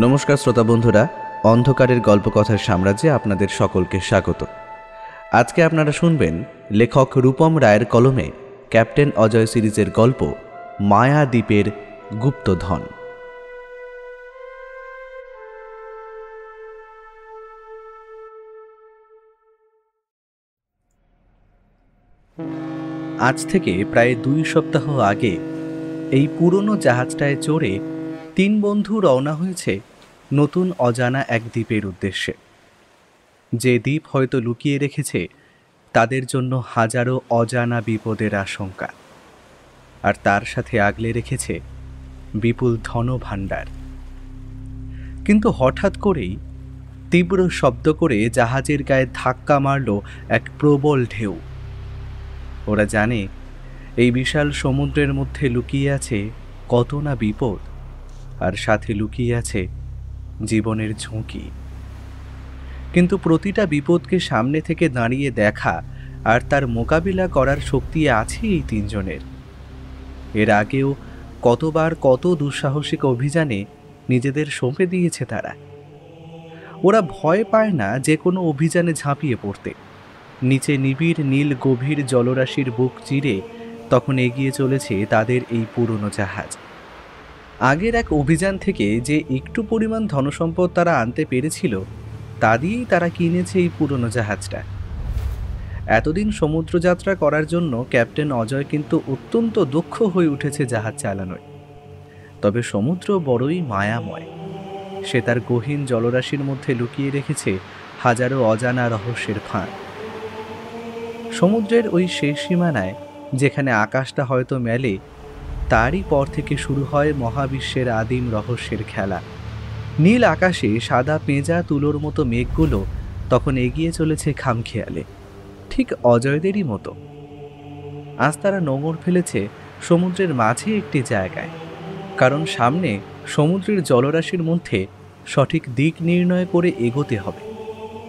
নমস্কার শ্রোতা বন্ধুরা, অন্ধকারের গল্পকথার সাম্রাজ্যে আপনাদের সকলকে স্বাগত। আজকে আপনারা শুনবেন লেখক রূপম রায়ের কলমে ক্যাপ্টেন অজয় সিরিজের গল্প মায়াদ্বীপের গুপ্তধন। আজ থেকে প্রায় 2 সপ্তাহ আগে এই পুরনো জাহাজটায় চড়ে 3 বন্ধু রওনা হয়েছে নতুন অজানা এক দ্বীপের উদ্দেশ্যে। যে দ্বীপ হয়তো লুকিয়ে রেখেছে তাদের জন্য হাজারো অজানা বিপদের আশঙ্কা, আর তার সাথে আগলে রেখেছে বিপুল ধনভাণ্ডার। কিন্তু হঠাৎ করেই তীব্র শব্দ করে জাহাজের গায়ে ধাক্কা মারল এক প্রবল ঢেউ। ওরা জানে এই বিশাল সমুদ্রের মধ্যে লুকিয়ে আছে কত না বিপদ, আর সাথে লুকিয়ে আছে জীবনের ঝুঁকি। কিন্তু প্রতিটা বিপদকে সামনে থেকে দাঁড়িয়ে দেখা আর তার মোকাবিলা করার শক্তি আছে এই 3 জনের। এর আগেও কতবার কত দুঃসাহসিক অভিযানে নিজেদের সঁপে দিয়েছে তারা। ওরা ভয় পায় না যে কোনো অভিযানে ঝাঁপিয়ে পড়তে। নিচে নিবিড় নীল গভীর জলরাশির বুক চিরে তখন এগিয়ে চলেছে তাদের এই পুরনো জাহাজ। আগের এক অভিযান থেকে যে একটু পরিমাণ ধনসম্পদ তারা আনতে পেরেছিল তা দিয়েই তারা কিনেছে এই পুরনো জাহাজটা। এতদিন সমুদ্রযাত্রা করার জন্য ক্যাপ্টেন অজয় কিন্তু অত্যন্ত দক্ষ হয়ে উঠেছে জাহাজ চালানোয়। তবে সমুদ্র বড়ই মায়াময়। সে তার গহীন জলরাশির মধ্যে লুকিয়ে রেখেছে হাজারো অজানা রহস্যের ফাঁদ। সমুদ্রের ওই শেষ সীমানায় যেখানে আকাশটা হয়তো মেলে, তারই পর থেকে শুরু হয় মহাবিশ্বের আদিম রহস্যের খেলা। নীল আকাশে সাদা পেঁজা তুলোর মতো মেঘগুলো তখন এগিয়ে চলেছে খামখেয়ালে, ঠিক অজয়দেরই মতো। আজ তারা নোঙর ফেলেছে সমুদ্রের মাঝে একটি জায়গায়, কারণ সামনে সমুদ্রের জলরাশির মধ্যে সঠিক দিক নির্ণয় করে এগোতে হবে।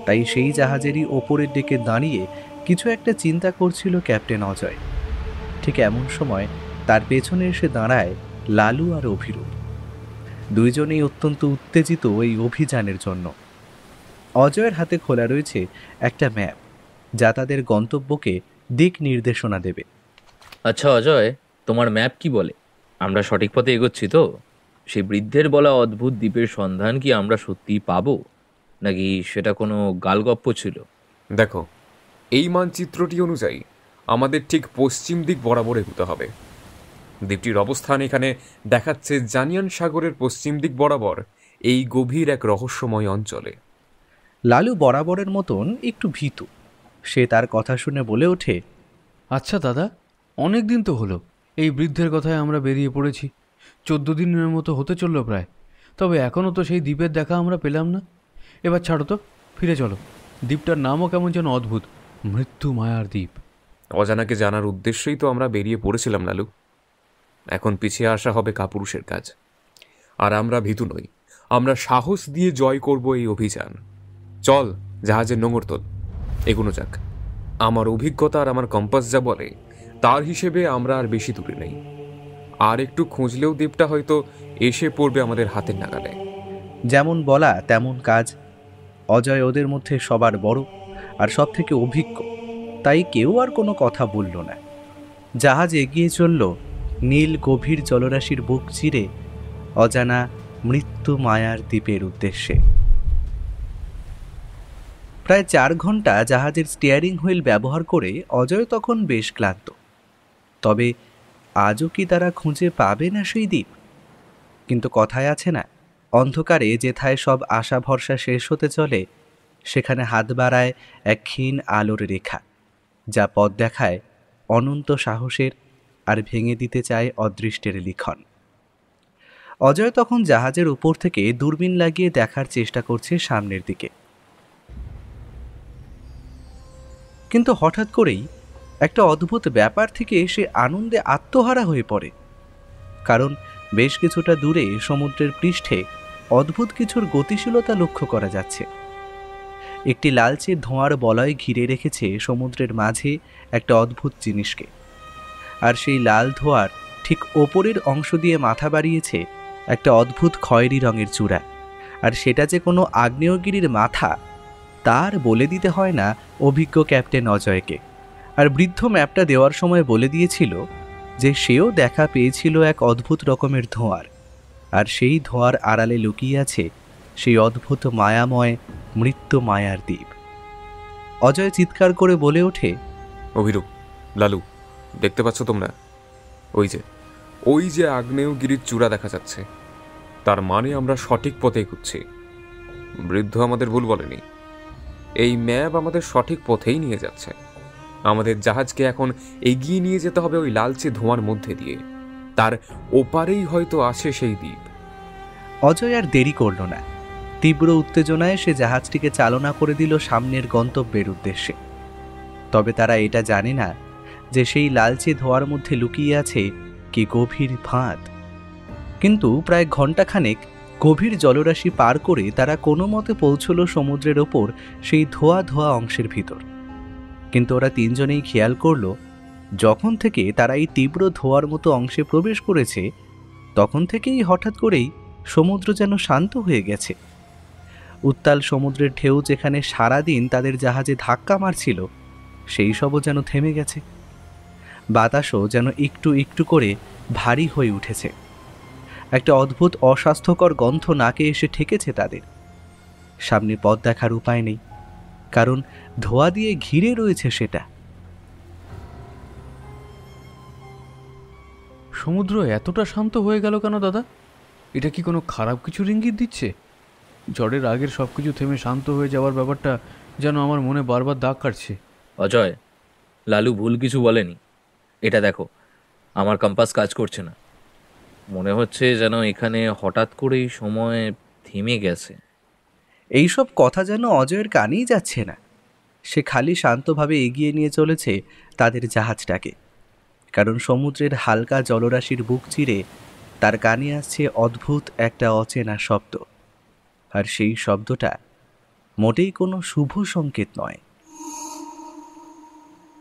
তাই সেই জাহাজেরই ওপরের দিকে দাঁড়িয়ে কিছু একটা চিন্তা করছিল ক্যাপ্টেন অজয়। ঠিক এমন সময় তার পেছনে এসে দাঁড়ায় লালু আর অভিরূপ। দুইজনেই অত্যন্ত উত্তেজিত এই অভিযানের জন্য। অজয়ের হাতে খোলা রয়েছে একটা ম্যাপ, যা তাদের গন্তব্যকে দিক নির্দেশনা দেবে। আচ্ছা অজয়, তোমার ম্যাপ কি বলে? আমরা সঠিক পথে এগোচ্ছি তো? সেই বৃদ্ধের বলা অদ্ভুত দ্বীপের সন্ধান কি আমরা সত্যিই পাবো, নাকি সেটা কোনো গালগপ্প ছিল? দেখো, এই মানচিত্রটি অনুযায়ী আমাদের ঠিক পশ্চিম দিক বরাবর এগোতে হবে। দ্বীপটির অবস্থান এখানে দেখাচ্ছে জানিয়ান সাগরের পশ্চিম দিক বরাবর এই গভীর এক রহস্যময় অঞ্চলে। লালু বরাবরের মতন একটু ভীতু। সে তার কথা শুনে বলে ওঠে, আচ্ছা দাদা, অনেক দিন তো হলো এই বৃদ্ধের কথায় আমরা বেরিয়ে পড়েছি। 14 দিনের মতো হতে চললো প্রায়। তবে এখনও তো সেই দ্বীপের দেখা আমরা পেলাম না। এবার ছাড়ো তো, ফিরে চলো। দ্বীপটার নামও কেমন যেন অদ্ভুত, মৃত্যু মায়ার দ্বীপ। অজানাকে জানার উদ্দেশ্যেই তো আমরা বেরিয়ে পড়েছিলাম লালু। এখন পিছিয়ে আসা হবে কাপুরুষের কাজ। আর আমরা ভীতু নই, আমরা সাহস দিয়ে জয় করব এই অভিযান। চল, জাহাজের নোঙর তোল, এগোনো যাক। আমার অভিজ্ঞতা আর আমার কম্পাস যা বলে তার হিসেবে আমরা আর বেশি দূরে নেই। আর একটু খুঁজলেও দ্বীপটা হয়তো এসে পড়বে আমাদের হাতের নাগালে। যেমন বলা তেমন কাজ। অজয় ওদের মধ্যে সবার বড় আর সব থেকে অভিজ্ঞ, তাই কেউ আর কোনো কথা বলল না। জাহাজ এগিয়ে চলল নীল গভীর জলরাশির বুক চিরে অজানা মৃত্যু মায়ার দ্বীপের উদ্দেশ্যে। প্রায় 4 ঘন্টা জাহাজের স্টিয়ারিং হুইল ব্যবহার করে অজয় তখন বেশ ক্লান্ত। তবে আজও কি তারা খুঁজে পাবে না সেই দ্বীপ? কিন্তু কথায় আছে না, অন্ধকারে যেথায় সব আশা ভরসা শেষ হতে চলে, সেখানে হাত বাড়ায় এক ক্ষীণ আলোর রেখা, যা পথ দেখায় অনন্ত সাহসের আর ভেঙে দিতে চায় অদৃষ্টের লিখন। অজয় তখন জাহাজের উপর থেকে দূরবীন লাগিয়ে দেখার চেষ্টা করছে সামনের দিকে। কিন্তু হঠাৎ করেই একটা অদ্ভুত ব্যাপার থেকে সে আনন্দে আত্মহারা হয়ে পড়ে। কারণ বেশ কিছুটা দূরে সমুদ্রের পৃষ্ঠে অদ্ভুত কিছুর গতিশীলতা লক্ষ্য করা যাচ্ছে। একটি লালচে ধোঁয়ার বলয় ঘিরে রেখেছে সমুদ্রের মাঝে একটা অদ্ভুত জিনিসকে, আর সেই লাল ধোঁয়ার ঠিক ওপরের অংশ দিয়ে মাথা বাড়িয়েছে একটা অদ্ভুত খয়েরি রঙের চূড়া, আর সেটা যে কোনো আগ্নেয়গিরির মাথা তার বলে দিতে হয় না অভিজ্ঞ ক্যাপ্টেন অজয়কে। আর বৃদ্ধ ম্যাপটা দেওয়ার সময় বলে দিয়েছিল যে সেও দেখা পেয়েছিল এক অদ্ভুত রকমের ধোঁয়ার, আর সেই ধোঁয়ার আড়ালে লুকিয়ে আছে সেই অদ্ভুত মায়াময় মৃত্যু মায়ার দ্বীপ। অজয় চিৎকার করে বলে ওঠে, অভিরূপ, লালু, দেখতে পাচ্ছ তোমরা? ওই যে আগ্নেয়গিরির চূড়া দেখা যাচ্ছে, তার মানে আমরা সঠিক পথে এগুচ্ছি। বৃদ্ধ আমাদের ভুল বলেনি, এই ম্যাপ আমাদের সঠিক পথেই নিয়ে যাচ্ছে। আমাদের জাহাজকে এখন এগিয়ে নিয়ে যেতে হবে ওই লালচে ধোঁয়ার মধ্যে দিয়ে, তার ওপারেই হয়তো আছে সেই দ্বীপ। অজয় আর দেরি করল না, তীব্র উত্তেজনায় সে জাহাজটিকে চালনা করে দিল সামনের গন্তব্যের উদ্দেশ্যে। তবে তারা এটা জানে না যে সেই লালচে ধোঁয়ার মধ্যে লুকিয়ে আছে কি গভীর ফাঁদ। কিন্তু প্রায় ঘণ্টাখানেক গভীর জলরাশি পার করে তারা কোনো মতে পৌঁছল সমুদ্রের ওপর সেই ধোয়া ধোয়া অংশের ভিতর। কিন্তু ওরা তিনজনেই খেয়াল করল, যখন থেকে তারা এই তীব্র ধোঁয়ার মতো অংশে প্রবেশ করেছে তখন থেকেই হঠাৎ করেই সমুদ্র যেন শান্ত হয়ে গেছে। উত্তাল সমুদ্রের ঢেউ যেখানে সারাদিন তাদের জাহাজে ধাক্কা মারছিল সেই সবও যেন থেমে গেছে। বাতাসও যেন একটু একটু করে ভারী হয়ে উঠেছে। একটা অদ্ভুত অস্বাস্থ্যকর গন্ধ নাকে এসে ঠেকেছে তাদের। সামনে পথ দেখার উপায় নেই, কারণ ধোঁয়া দিয়ে ঘিরে রয়েছে সেটা। সমুদ্র এতটা শান্ত হয়ে গেল কেন দাদা? এটা কি কোনো খারাপ কিছুর ইঙ্গিত দিচ্ছে? ঝড়ের আগের সব কিছু থেমে শান্ত হয়ে যাওয়ার ব্যাপারটা যেন আমার মনে বারবার দাগ কাটছে। অজয়, লালু ভুল কিছু বলেনি। এটা দেখো, আমার কম্পাস কাজ করছে না। মনে হচ্ছে যেন এখানে হঠাৎ করেই সময় থেমে গেছে। এইসব কথা যেন অজয়ের কানেই যাচ্ছে না। সে খালি শান্তভাবে এগিয়ে নিয়ে চলেছে তাদের জাহাজটাকে, কারণ সমুদ্রের হালকা জলরাশির বুক চিরে তার কানে আসছে অদ্ভুত একটা অচেনা শব্দ। আর সেই শব্দটা মোটেই কোনো শুভ সংকেত নয়।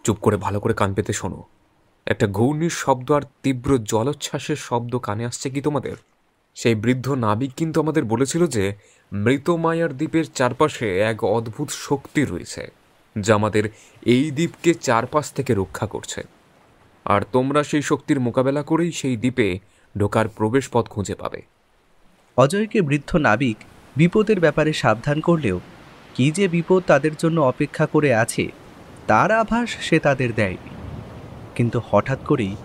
চুপ করে ভালো করে কান পেতে শোনো। একটা ঘূর্ণির শব্দ আর তীব্র জলোচ্ছ্বাসের শব্দ কানে আসছে কি তোমাদের? সেই বৃদ্ধ নাবিক কিন্তু আমাদের বলেছিল যে মৃত মায়ার দ্বীপের চারপাশে এক অদ্ভুত শক্তি রয়েছে যা আমাদের এই দ্বীপকে চারপাশ থেকে রক্ষা করছে। আর তোমরা সেই শক্তির মোকাবেলা করেই সেই দ্বীপে ঢোকার প্রবেশ পথ খুঁজে পাবে। অজয়কে বৃদ্ধ নাবিক বিপদের ব্যাপারে সাবধান করলেও কি যে বিপদ তাদের জন্য অপেক্ষা করে আছে তার আভাস সে তাদের দেয়নি। কিন্তু হঠাৎ করেই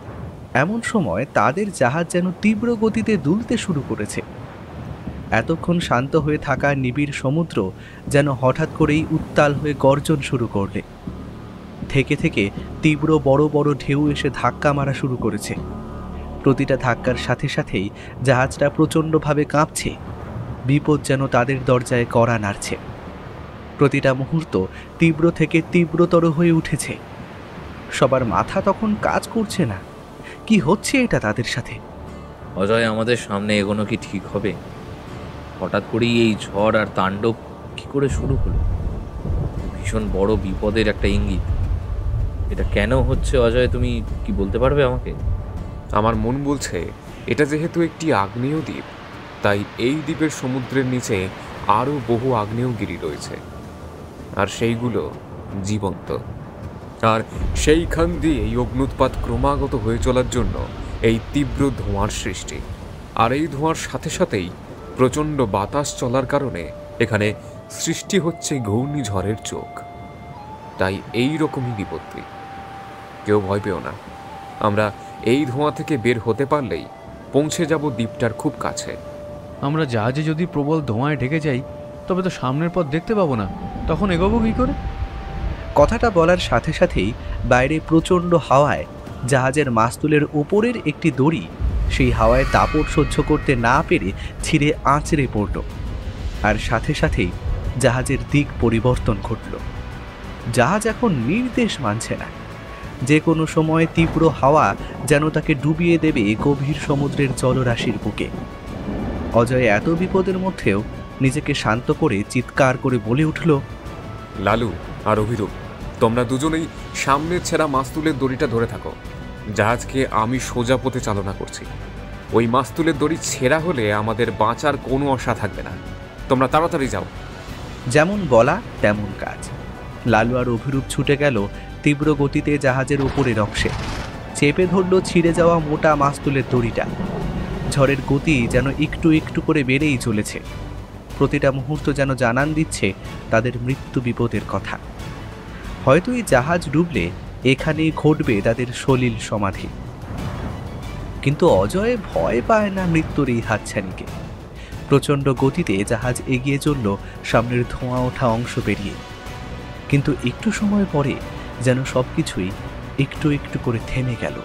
এমন সময় তাদের জাহাজ যেন তীব্র গতিতে দুলতে শুরু করেছে। এতক্ষণ শান্ত হয়ে থাকা নিবিড় সমুদ্র যেন হঠাৎ করেই উত্তাল হয়ে গর্জন শুরু করলে। থেকে থেকে তীব্র বড় বড় ঢেউ এসে ধাক্কা মারা শুরু করেছে। প্রতিটা ধাক্কার সাথে সাথেই জাহাজটা প্রচণ্ডভাবে কাঁপছে। বিপদ যেন তাদের দরজায় কড়া নাড়ছে। প্রতিটা মুহূর্ত তীব্র থেকে তীব্রতর হয়ে উঠেছে। সবার মাথা তখন কাজ করছে না, কি হচ্ছে এটা তাদের সাথে। অজয়, আমাদের সামনে এগোনো কি ঠিক হবে? হঠাৎ করেই এই ঝড় আর তাণ্ডব কি করে শুরু হলো? ভীষণ বড় বিপদের একটা ইঙ্গিত। এটা কেন হচ্ছে অজয়, তুমি কি বলতে পারবে আমাকে? আমার মন বলছে এটা যেহেতু একটি আগ্নেয় দ্বীপ, তাই এই দ্বীপের সমুদ্রের নিচে আরও বহু আগ্নেয়গিরি রয়েছে, আর সেইগুলো জীবন্ত। আর সেইখান দিয়ে এই অগ্নুৎপাত ক্রমাগত হয়ে চলার জন্য এই তীব্র ধোঁয়ার সৃষ্টি। আর এই ধোঁয়ার সাথে সাথেই প্রচণ্ড বাতাস চলার কারণে এখানে সৃষ্টি হচ্ছে ঘূর্ণিঝড়ের চোখ। তাই এই রকমই বিপত্তি। কেউ ভয় পেও না, আমরা এই ধোঁয়া থেকে বের হতে পারলেই পৌঁছে যাব দ্বীপটার খুব কাছে। আমরা জাহাজে যদি প্রবল ধোঁয়ায় ঢেকে যাই তবে তো সামনের পথ দেখতে পাবো না, তখন এগোবো কী করে? কথাটা বলার সাথে সাথেই বাইরে প্রচণ্ড হাওয়ায় জাহাজের মাস্তুলের ওপরের একটি দড়ি সেই হাওয়ায় দাপট সহ্য করতে না পেরে ছিঁড়ে আঁচড়ে পড়ল। আর সাথে সাথেই জাহাজের দিক পরিবর্তন ঘটল। জাহাজ এখন নির্দেশ মানছে না। যে কোনো সময় তীব্র হাওয়া যেন তাকে ডুবিয়ে দেবে গভীর সমুদ্রের জলরাশির বুকে। অজয় এত বিপদের মধ্যেও নিজেকে শান্ত করে চিৎকার করে বলে উঠল, লালু আর অভিরূপ, তোমরা দুজনেই সামনের ছেঁড়া মাস্তুলের দড়িটা ধরে থাকো। জাহাজকে আমি সোজা পথে চালনা করছি। ওই মাস্তুলের দড়ি ছেঁড়া হলে আমাদের বাঁচার কোনো আশা থাকবে না। তোমরা তাড়াতাড়ি যাও। যেমন বলা তেমন কাজ। লালু আর অভিরূপ ছুটে গেল তীব্র গতিতে জাহাজের উপরের অংশে। চেপে ধরল ছিঁড়ে যাওয়া মোটা মাস্তুলের দড়িটা। ঝড়ের গতি যেন একটু একটু করে বেড়েই চলেছে। প্রতিটা মুহূর্ত যেন জানান দিচ্ছে তাদের মৃত্যু বিপদের কথা। হয়তো এই জাহাজ ডুবলে এখানেই ঘটবে তাদের সলিল সমাধি। কিন্তু অজয় ভয় পায় না মৃত্যুর এই হাতছানিকে। প্রচণ্ড গতিতে জাহাজ এগিয়ে চলল সামনের ধোঁয়া ওঠা অংশ পেরিয়ে। কিন্তু একটু সময় পরে যেন সবকিছুই একটু একটু করে থেমে গেল।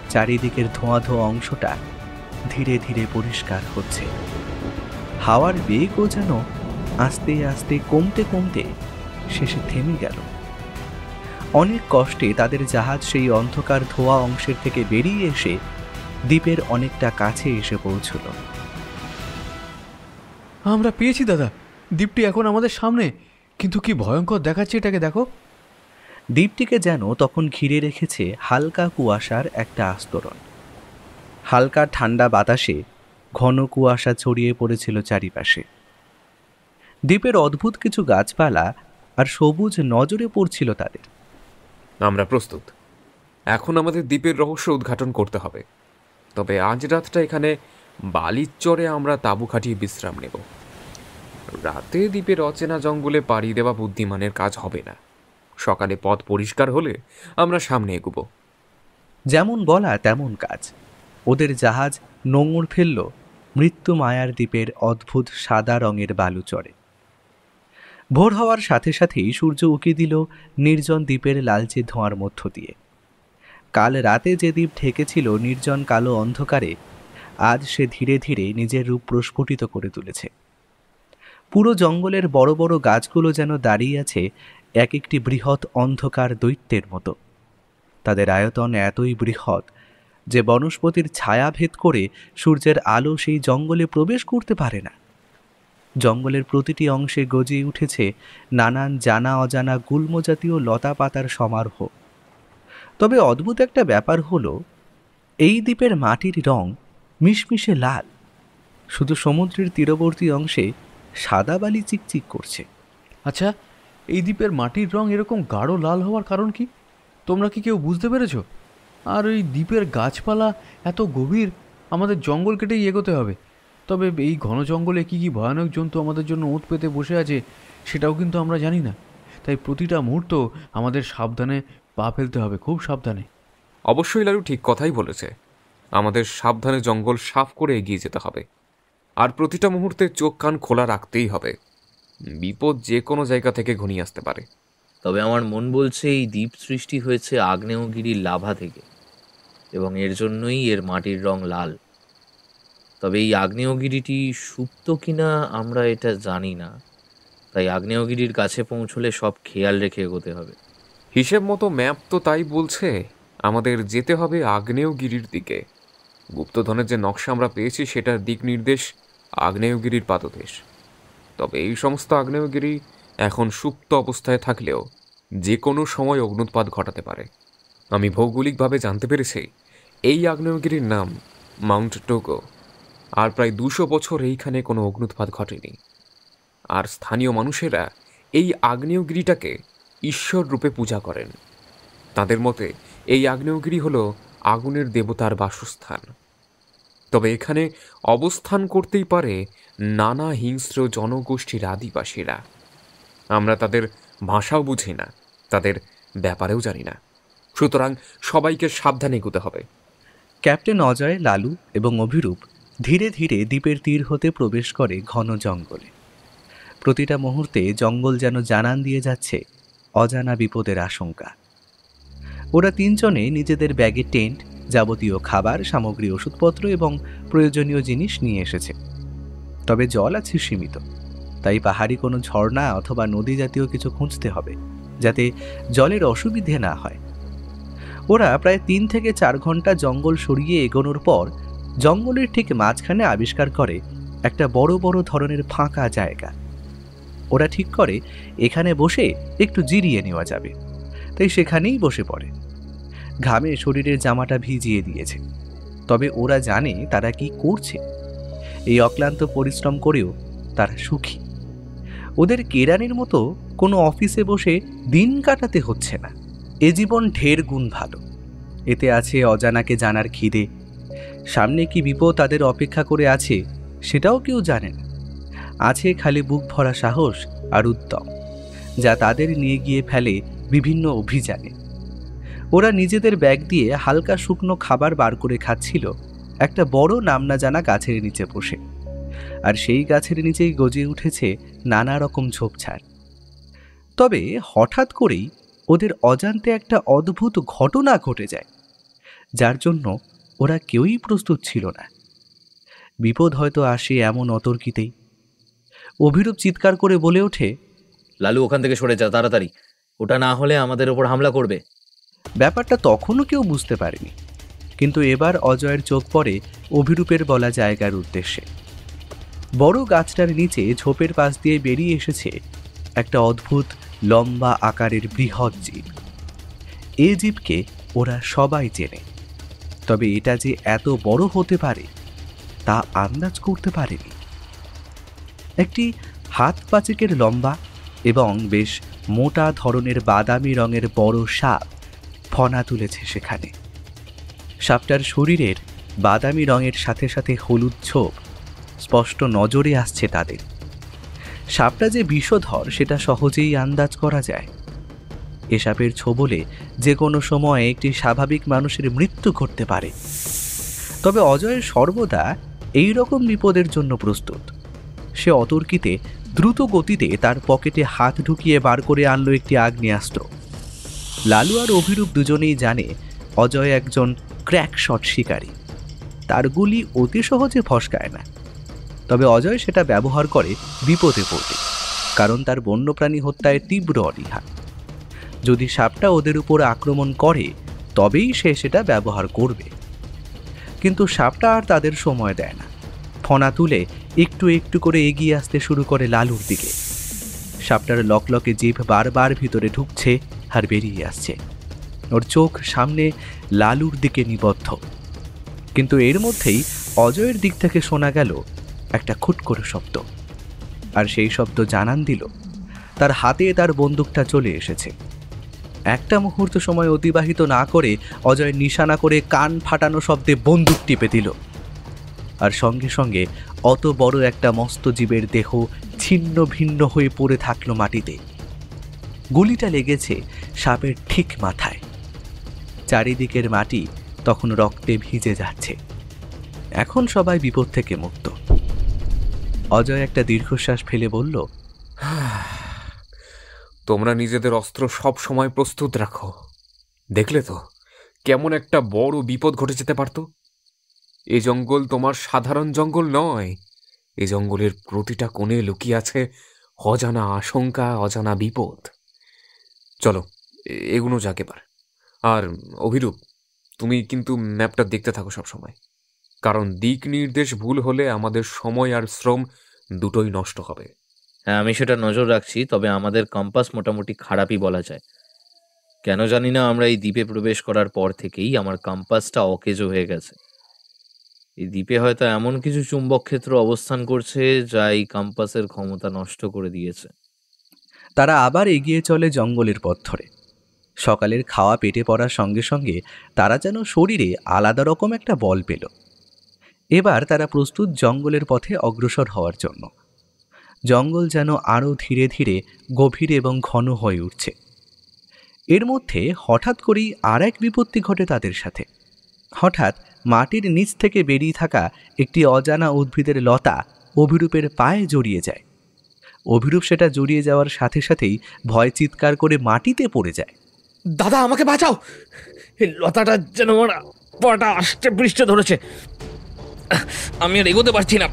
চারিদিকের ধোঁয়া ধোঁয়া অংশটা ধীরে ধীরে পরিষ্কার হচ্ছে। হাওয়ার বেগও যেন আস্তে আস্তে কমতে কমতে শেষে থেমে গেল। অনেক কষ্টে তাদের জাহাজ সেই অন্ধকার ধোঁয়া অংশের থেকে বেরিয়ে এসে দ্বীপের অনেকটা কাছে এসে পৌঁছল। আমরা পেয়েছি দাদা, দ্বীপটি এখন আমাদের সামনে। কিন্তু কি ভয়ঙ্কর দেখাচ্ছে, এটাকে দেখো। দ্বীপটিকে যেন তখন ঘিরে রেখেছে হালকা কুয়াশার একটা আস্তরণ। হালকা ঠান্ডা বাতাসে ঘন কুয়াশা ছড়িয়ে পড়েছিল চারিপাশে। দ্বীপের অদ্ভুত কিছু গাছপালা আর সবুজ নজরে পড়ছিল তাদের। আমরা প্রস্তুত। এখন আমাদের দ্বীপের রহস্য উদ্ঘাটন করতে হবে। তবে আজ রাতটা এখানে বালির চরে আমরা তাঁবু খাটিয়ে বিশ্রাম নেব। রাতে দ্বীপের অচেনা জঙ্গলে পাড়ি দেওয়া বুদ্ধিমানের কাজ হবে না। সকালে পথ পরিষ্কার হলে আমরা সামনে এগুব। যেমন বলা তেমন কাজ। ওদের জাহাজ নোঙর ফেলল মৃত্যু মায়ার দ্বীপের অদ্ভুত সাদা রঙের বালুচরে। ভোর হওয়ার সাথে সাথেই সূর্য উঁকি দিল নির্জন দ্বীপের লালচে ধোঁয়ার মধ্য দিয়ে। কাল রাতে যে দ্বীপ ঢেকেছিল নির্জন কালো অন্ধকারে, আজ সে ধীরে ধীরে নিজের রূপ প্রস্ফুটিত করে তুলেছে। পুরো জঙ্গলের বড় বড় গাছগুলো যেন দাঁড়িয়ে আছে এক একটি বৃহৎ অন্ধকার দৈত্যের মতো। তাদের আয়তন এতই বৃহৎ যে বনস্পতির ছায়া ভেদ করে সূর্যের আলো সেই জঙ্গলে প্রবেশ করতে পারে না। জঙ্গলের প্রতিটি অংশে গজিয়ে উঠেছে নানান জানা অজানা গুল্মজাতীয় লতা পাতার সমারোহ। তবে অদ্ভুত একটা ব্যাপার হলো, এই দ্বীপের মাটির রং মিশমিশে লাল। শুধু সমুদ্রের তীরবর্তী অংশে সাদা বালি চিকচিক করছে। আচ্ছা, এই দ্বীপের মাটির রং এরকম গাঢ় লাল হওয়ার কারণ কি? তোমরা কি কেউ বুঝতে পেরেছো? আর ওই দ্বীপের গাছপালা এত গভীর, আমাদের জঙ্গল কেটেই এগোতে হবে। তবে এই ঘন জঙ্গলে কী কী ভয়ানক জন্তু আমাদের জন্য ওঁত পেতে বসে আছে সেটাও কিন্তু আমরা জানি না। তাই প্রতিটা মুহূর্ত আমাদের সাবধানে পা ফেলতে হবে, খুব সাবধানে। অবশ্যই লালু ঠিক কথাই বলেছে। আমাদের সাবধানে জঙ্গল সাফ করে এগিয়ে যেতে হবে। আর প্রতিটা মুহূর্তে চোখ কান খোলা রাখতেই হবে। বিপদ যে কোনো জায়গা থেকে ঘনিয়ে আসতে পারে। তবে আমার মন বলছে এই দ্বীপ সৃষ্টি হয়েছে আগ্নেয়গিরির লাভা থেকে, এবং এর জন্যই এর মাটির রং লাল। তবে এই আগ্নেয়গিরিটি সুপ্ত কিনা আমরা এটা জানি না। তাই আগ্নেয়গিরির কাছে পৌঁছলে সব খেয়াল রেখে এগোতে হবে। হিসেব মতো ম্যাপ তো তাই বলছে আমাদের যেতে হবে আগ্নেয়গিরির দিকে। গুপ্তধনের যে নকশা আমরা পেয়েছি সেটার দিক নির্দেশ আগ্নেয়গিরির পাদদেশ। তবে এই সমস্ত আগ্নেয়গিরি এখন সুপ্ত অবস্থায় থাকলেও যে কোনো সময় অগ্নুৎপাত ঘটাতে পারে। আমি ভৌগোলিকভাবে জানতে পেরেছি এই আগ্নেয়গিরির নাম মাউন্ট টোগো। আর প্রায় 200 বছর এইখানে কোনো অগ্নুৎপাত ঘটেনি। আর স্থানীয় মানুষেরা এই আগ্নেয়গিরিটাকে ঈশ্বর রূপে পূজা করেন। তাদের মতে এই আগ্নেয়গিরি হলো আগুনের দেবতার বাসস্থান। তবে এখানে অবস্থান করতেই পারে নানা হিংস্র জনগোষ্ঠীর আদিবাসীরা। আমরা তাদের ভাষাও বুঝি না, তাদের ব্যাপারেও জানি না। সুতরাং সবাইকে সাবধানে এগোতে হবে। ক্যাপ্টেন অজয়, লালু এবং অভিরূপ ধীরে ধীরে দ্বীপের তীর হতে প্রবেশ করে ঘন জঙ্গলে। প্রতিটা মুহূর্তে জঙ্গল যেন জানান দিয়ে যাচ্ছে অজানা বিপদের আশঙ্কা। ওরা তিনজনে নিজেদের ব্যাগে টেন্ট, যাবতীয় খাবার সামগ্রী, ওষুধপত্র এবং প্রয়োজনীয় জিনিস নিয়ে এসেছে। তবে জল আছে সীমিত, তাই পাহাড়ি কোনো ঝর্ণা অথবা নদী জাতীয় কিছু খুঁজতে হবে যাতে জলের অসুবিধে না হয়। ওরা প্রায় 3 থেকে 4 ঘন্টা জঙ্গল সরিয়ে এগোনোর পর জঙ্গলের ঠিক মাঝখানে আবিষ্কার করে একটা বড় বড় ধরনের ফাঁকা জায়গা। ওরা ঠিক করে এখানে বসে একটু জিরিয়ে নেওয়া যাবে, তাই সেখানেই বসে পড়ে। ঘামে শরীরের জামাটা ভিজিয়ে দিয়েছে, তবে ওরা জানে তারা কি করছে। এই অক্লান্ত পরিশ্রম করেও তারা সুখী। ওদের কেরানির মতো কোনো অফিসে বসে দিন কাটাতে হচ্ছে না। এ জীবন ঢের গুণ ভালো। এতে আছে অজানাকে জানার খিদে। সামনে কি বিপদ তাদের অপেক্ষা করে আছে সেটাও কেউ জানে না। আছে খালি বুক ভরা সাহস আর উদ্যম, যা তাদের নিয়ে গিয়ে ফেলে বিভিন্ন অভিযানে। ওরা নিজেদের ব্যাগ দিয়ে হালকা শুকনো খাবার বার করে খাচ্ছিল একটা বড় নাম না জানা গাছের নিচে বসে। আর সেই গাছের নিচেই গজে উঠেছে নানা রকম ঝোপঝাড়। তবে হঠাৎ করেই ওদের অজান্তে একটা অদ্ভুত ঘটনা ঘটে যায়, যার জন্য ওরা কেউই প্রস্তুত ছিল না। বিপদ হয়তো আসে এমন অতর্কিতেই। অভিরূপ চিৎকার করে বলে ওঠে, লালু, ওখান থেকে সরে যা তাড়াতাড়ি, ওটা না হলে আমাদের ওপর হামলা করবে। ব্যাপারটা তখনও কেউ বুঝতে পারেনি, কিন্তু এবার অজয়ের চোখ পড়ে অভিরূপের বলা জায়গার উদ্দেশ্যে। বড় গাছটার নিচে ঝোপের পাশ দিয়ে বেরিয়ে এসেছে একটা অদ্ভুত লম্বা আকারের বৃহৎ জীব। এ জীবকে ওরা সবাই চেনে, তবে এটা যে এত বড় হতে পারে তা আন্দাজ করতে পারেনি। একটি হাত পাঁচেকের লম্বা এবং বেশ মোটা ধরনের বাদামি রঙের বড় সাপ ফনা তুলেছে সেখানে। সাপটার শরীরের বাদামি রঙের সাথে সাথে হলুদ ছোপ স্পষ্ট নজরে আসছে তাদের। সাপটা যে বিষধর সেটা সহজেই আন্দাজ করা যায়। এ সাপের ছোবলে যে কোনো সময় একটি স্বাভাবিক মানুষের মৃত্যু ঘটতে পারে। তবে অজয় সর্বদা এই রকম বিপদের জন্য প্রস্তুত। সে অতর্কিতে দ্রুত গতিতে তার পকেটে হাত ঢুকিয়ে বার করে আনলো একটি আগ্নেয়াস্ত্র। লালু আর অভিরূপ দুজনেই জানে অজয় একজন ক্র্যাক শট শিকারী। তার গুলি অতি সহজে ফসকায় না। তবে অজয় সেটা ব্যবহার করে বিপদে পড়তে, কারণ তার বন্যপ্রাণী হত্যায় তীব্র অনীহা। যদি সাপটা ওদের উপর আক্রমণ করে তবেই সে সেটা ব্যবহার করবে। কিন্তু সাপটা আর তাদের সময় দেয় না। ফনা তুলে একটু একটু করে এগিয়ে আসতে শুরু করে লালুর দিকে। সাপটার লকলকে জিভ বারবার ভিতরে ঢুকছে আর বেরিয়ে আসছে। ওর চোখ সামনে লালুর দিকে নিবদ্ধ। কিন্তু এর মধ্যেই অজয়ের দিক থেকে শোনা গেল একটা খুট করে শব্দ। আর সেই শব্দ জানান দিল তার হাতে তার বন্দুকটা চলে এসেছে। একটা মুহূর্ত সময় অতিবাহিত না করে অজয় নিশানা করে কান ফাটানো শব্দে বন্দুক টিপে দিল। আর সঙ্গে সঙ্গে অত বড় একটা মস্ত জীবের দেহ ছিন্ন ভিন্ন হয়ে পড়ে থাকলো মাটিতে। গুলিটা লেগেছে সাপের ঠিক মাথায়। চারিদিকের মাটি তখন রক্তে ভিজে যাচ্ছে। এখন সবাই বিপদ থেকে মুক্ত। অজয় একটা দীর্ঘশ্বাস ফেলে বলল, তোমরা নিজেদের অস্ত্র সব সময় প্রস্তুত রাখো। দেখলে তো কেমন একটা বড় বিপদ ঘটে যেতে পারত। এই জঙ্গল তোমার সাধারণ জঙ্গল নয়। এই জঙ্গলের প্রতিটা কোণে লুকিয়ে আছে অজানা আশঙ্কা, অজানা বিপদ। চলো এগুলো যাক এবার। আর অভিরূপ, তুমি কিন্তু ম্যাপটা দেখতে থাকো সব সময়, কারণ দিক নির্দেশ ভুল হলে আমাদের সময় আর শ্রম দুটোই নষ্ট হবে। হ্যাঁ, আমি সেটা নজর রাখছি। তবে আমাদের কম্পাস মোটামুটি খারাপই বলা যায়। কেন জানি না, আমরা এই দ্বীপে প্রবেশ করার পর থেকেই আমার কম্পাসটা অকেজো হয়ে গেছে। এই দ্বীপে হয়তো এমন কিছু চুম্বক ক্ষেত্র অবস্থান করছে যা এই কম্পাসের ক্ষমতা নষ্ট করে দিয়েছে। তারা আবার এগিয়ে চলে জঙ্গলের পথ ধরে। সকালের খাওয়া পেটে পড়ার সঙ্গে সঙ্গে তারা যেন শরীরে আলাদা রকম একটা বল পেল। এবার তারা প্রস্তুত জঙ্গলের পথে অগ্রসর হওয়ার জন্য। জঙ্গল যেন আরও ধীরে ধীরে গভীর এবং ঘন হয়ে উঠছে। এর মধ্যে হঠাৎ করেই আর এক বিপত্তি ঘটে তাদের সাথে। হঠাৎ মাটির নিচ থেকে বেরিয়ে থাকা একটি অজানা উদ্ভিদের লতা অভিরূপের পায়ে জড়িয়ে যায়। অভিরূপ সেটা জড়িয়ে যাওয়ার সাথে সাথেই ভয় চিৎকার করে মাটিতে পড়ে যায়। দাদা, আমাকে বাঁচাও! এই লতাটা যেন আমার পাটা আষ্টে পৃষ্ঠে ধরেছে। আমি আর এগোতে পারছি না,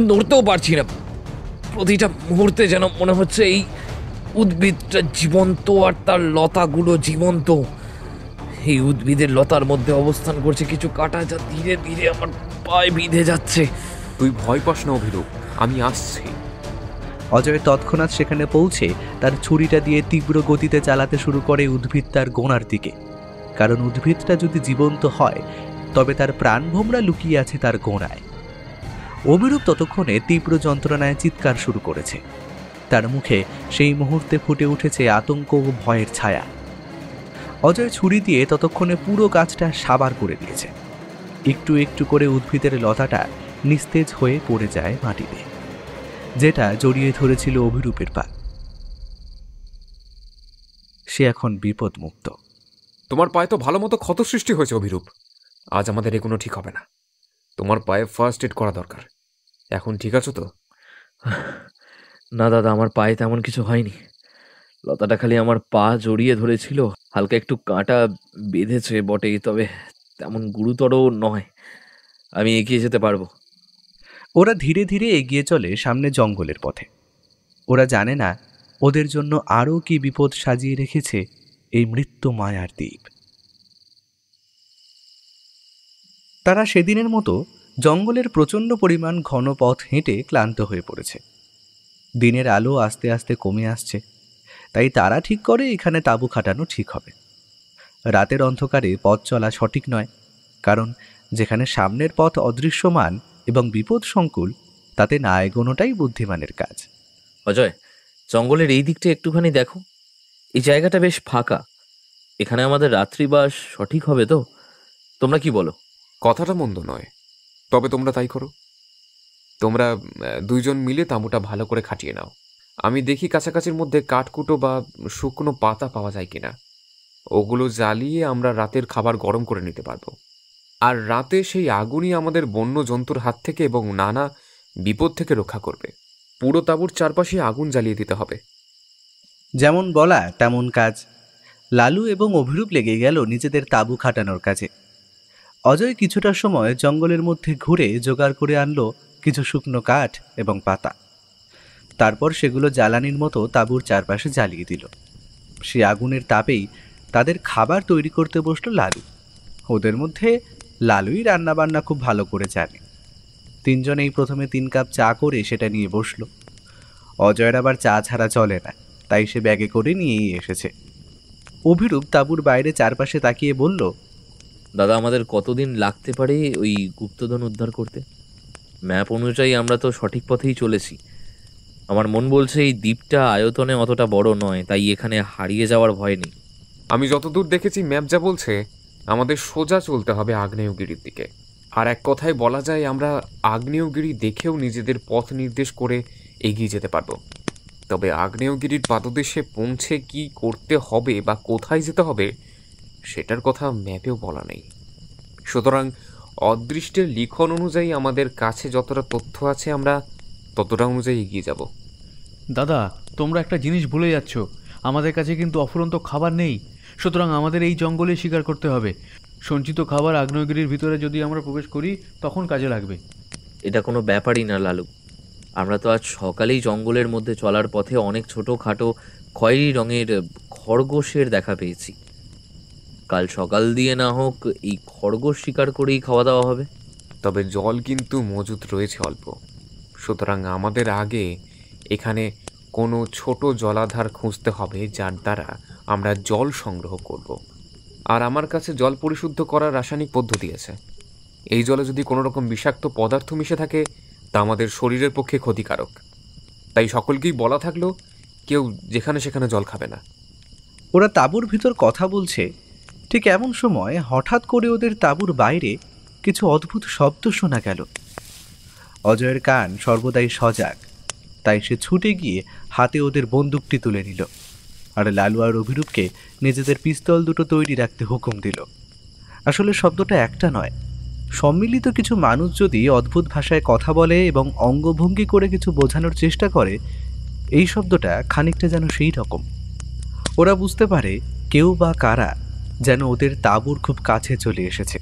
নড়তেও পারছি না। প্রতিটা মুহূর্তে যেন মনে হচ্ছে এই উদ্ভিদটা জীবন্ত আর তার লতাগুলো জীবন্ত। এই উদ্ভিদের লতার মধ্যে অবস্থান করছে কিছু কাঁটা, যা ধীরে ধীরে আমার পায়ে বিঁধে যাচ্ছে। তুই ভয় পাস না অভিরূপ, আমি আসছি। অজয় তৎক্ষণাৎ সেখানে পৌঁছে তার ছুরিটা দিয়ে তীব্র গতিতে চালাতে শুরু করে উদ্ভিদ তার গোড়ার দিকে। কারণ উদ্ভিদটা যদি জীবন্ত হয় তবে তার প্রাণভোমরা লুকিয়ে আছে তার গোড়ায়। অভিরূপ ততক্ষণে তীব্র যন্ত্রণায় চিৎকার শুরু করেছে। তার মুখে সেই মুহূর্তে ফুটে উঠেছে আতঙ্ক ও ভয়ের ছায়া। অজয় ছুরি দিয়ে ততক্ষণে পুরো গাছটা সাবার করে দিয়েছে। একটু একটু করে উদ্ভিদের লতাটা নিস্তেজ হয়ে পড়ে যায় মাটিতে, যেটা জড়িয়ে ধরেছিল অভিরূপের পা। সে এখন বিপদমুক্ত। তোমার পায়ে তো ভালো মতো ক্ষত সৃষ্টি হয়েছে অভিরূপ। আজ আমাদের এগুলো ঠিক হবে না। তোমার পায়ে ফার্স্ট এড করা দরকার। এখন ঠিক আছো তো? না দাদা, আমার পায়ে তেমন কিছু হয়নি। লতাটা খালি আমার পা জড়িয়ে ধরেছিল, হালকা একটু কাঁটা বেঁধেছে বটে, তবে তেমন গুরুতরও নয়। আমি এগিয়ে যেতে পারবো। ওরা ধীরে ধীরে এগিয়ে চলে সামনে জঙ্গলের পথে। ওরা জানে না ওদের জন্য আরও কি বিপদ সাজিয়ে রেখেছে এই মৃত্যু মায়ার দ্বীপ। তারা সেদিনের মতো জঙ্গলের প্রচণ্ড পরিমাণ ঘন পথ হেঁটে ক্লান্ত হয়ে পড়েছে। দিনের আলো আস্তে আস্তে কমে আসছে, তাই তারা ঠিক করে এখানে তাঁবু খাটানো ঠিক হবে। রাতের অন্ধকারে পথ চলা সঠিক নয়, কারণ যেখানে সামনের পথ অদৃশ্যমান এবং বিপদ সংকুল, তাতে না এগোনোটাই বুদ্ধিমানের কাজ। অজয়, জঙ্গলের এই দিকটা একটুখানি দেখো। এই জায়গাটা বেশ ফাঁকা। এখানে আমাদের রাত্রিবাস সঠিক হবে তো? তোমরা কি বলো? কথাটা মন্দ নয়, তবে তোমরা তাই করো। তোমরা দুইজন মিলে তাঁবুটা ভালো করে খাটিয়ে নাও। আমি দেখি কাছাকাছির মধ্যে কাঠকুটো বা শুকনো পাতা পাওয়া যায় কিনা। ওগুলো জ্বালিয়ে আমরা রাতের খাবার গরম করে নিতে পারবো। আর রাতে সেই আগুনই আমাদের বন্য জন্তুর হাত থেকে এবং নানা বিপদ থেকে রক্ষা করবে। পুরো তাঁবুর চারপাশে আগুন জ্বালিয়ে দিতে হবে। যেমন বলা তেমন কাজ। লালু এবং অভিরূপ লেগে গেল নিজেদের তাঁবু খাটানোর কাজে। অজয় কিছুটা সময় জঙ্গলের মধ্যে ঘুরে জোগাড় করে আনলো কিছু শুকনো কাঠ এবং পাতা। তারপর সেগুলো জ্বালানির মতো তাঁবুর চারপাশে জ্বালিয়ে দিল। সে আগুনের তাপেই তাদের খাবার তৈরি করতে বসলো লালু। ওদের মধ্যে লালুই রান্নাবান্না খুব ভালো করে জানে। তিনজনেই প্রথমে 3 কাপ চা করে সেটা নিয়ে বসলো। অজয়ের আবার চা ছাড়া চলে না, তাই সে ব্যাগে করে নিয়েই এসেছে। অভিরূপ তাঁবুর বাইরে চারপাশে তাকিয়ে বলল, দাদা, আমাদের কতদিন লাগতে পারে ওই গুপ্তধন উদ্ধার করতে? ম্যাপ অনুযায়ী আমরা তো সঠিক পথেই চলেছি। আমার মন বলছে এই দ্বীপটা আয়তনে অতটা বড় নয়, তাই এখানে হারিয়ে যাওয়ার ভয় নেই। আমি যতদূর দেখেছি ম্যাপ যা বলছে, আমাদের সোজা চলতে হবে আগ্নেয়গিরির দিকে। আর এক কথায় বলা যায় আমরা আগ্নেয়গিরি দেখেও নিজেদের পথ নির্দেশ করে এগিয়ে যেতে পারবো। তবে আগ্নেয়গিরির পাদদেশে পৌঁছে কি করতে হবে বা কোথায় যেতে হবে সেটার কথা ম্যাপেও বলা নেই। সুতরাং অদৃষ্টের লিখন অনুযায়ী আমাদের কাছে যতটা তথ্য আছে আমরা ততটা অনুযায়ী এগিয়ে যাব। দাদা, তোমরা একটা জিনিস ভুলে যাচ্ছ। আমাদের কাছে কিন্তু অফুরন্ত খাবার নেই। সুতরাং আমাদের এই জঙ্গলে শিকার করতে হবে। সঞ্চিত খাবার আগ্নেয়গিরির ভিতরে যদি আমরা প্রবেশ করি তখন কাজে লাগবে। এটা কোনো ব্যাপারই না লালু। আমরা তো আজ সকালেই জঙ্গলের মধ্যে চলার পথে অনেক ছোটোখাটো খয়েরি রঙের খরগোশের দেখা পেয়েছি। কাল সকাল দিয়ে না হোক এই খরগোশ শিকার করেই খাওয়া দাওয়া হবে। তবে জল কিন্তু মজুদ রয়েছে অল্প। সুতরাং আমাদের আগে এখানে কোনো ছোট জলাধার খুঁজতে হবে যার দ্বারা আমরা জল সংগ্রহ করব। আর আমার কাছে জল পরিশুদ্ধ করার রাসায়নিক পদ্ধতি আছে। এই জলে যদি কোনো রকম বিষাক্ত পদার্থ মিশে থাকে তা আমাদের শরীরের পক্ষে ক্ষতিকারক। তাই সকলকেই বলা থাকলো কেউ যেখানে সেখানে জল খাবে না। ওরা তাঁবুর ভিতর কথা বলছে, ঠিক এমন সময় হঠাৎ করে ওদের তাঁবুর বাইরে কিছু অদ্ভুত শব্দ শোনা গেল। অজয়ের কান সর্বদাই সজাগ, তাই সে ছুটে গিয়ে হাতে ওদের বন্দুকটি তুলে নিল আর লালু আর অভিরূপকে নিজেদের পিস্তল দুটো তৈরি রাখতে হুকুম দিল। আসলে শব্দটা একটা নয়, সম্মিলিত কিছু মানুষ যদি অদ্ভুত ভাষায় কথা বলে এবং অঙ্গভঙ্গি করে কিছু বোঝানোর চেষ্টা করে, এই শব্দটা খানিকটা যেন সেই রকম। ওরা বুঝতে পারে কেউ বা কারা যেন ওদের তাঁবুর খুব কাছে চলে এসেছে।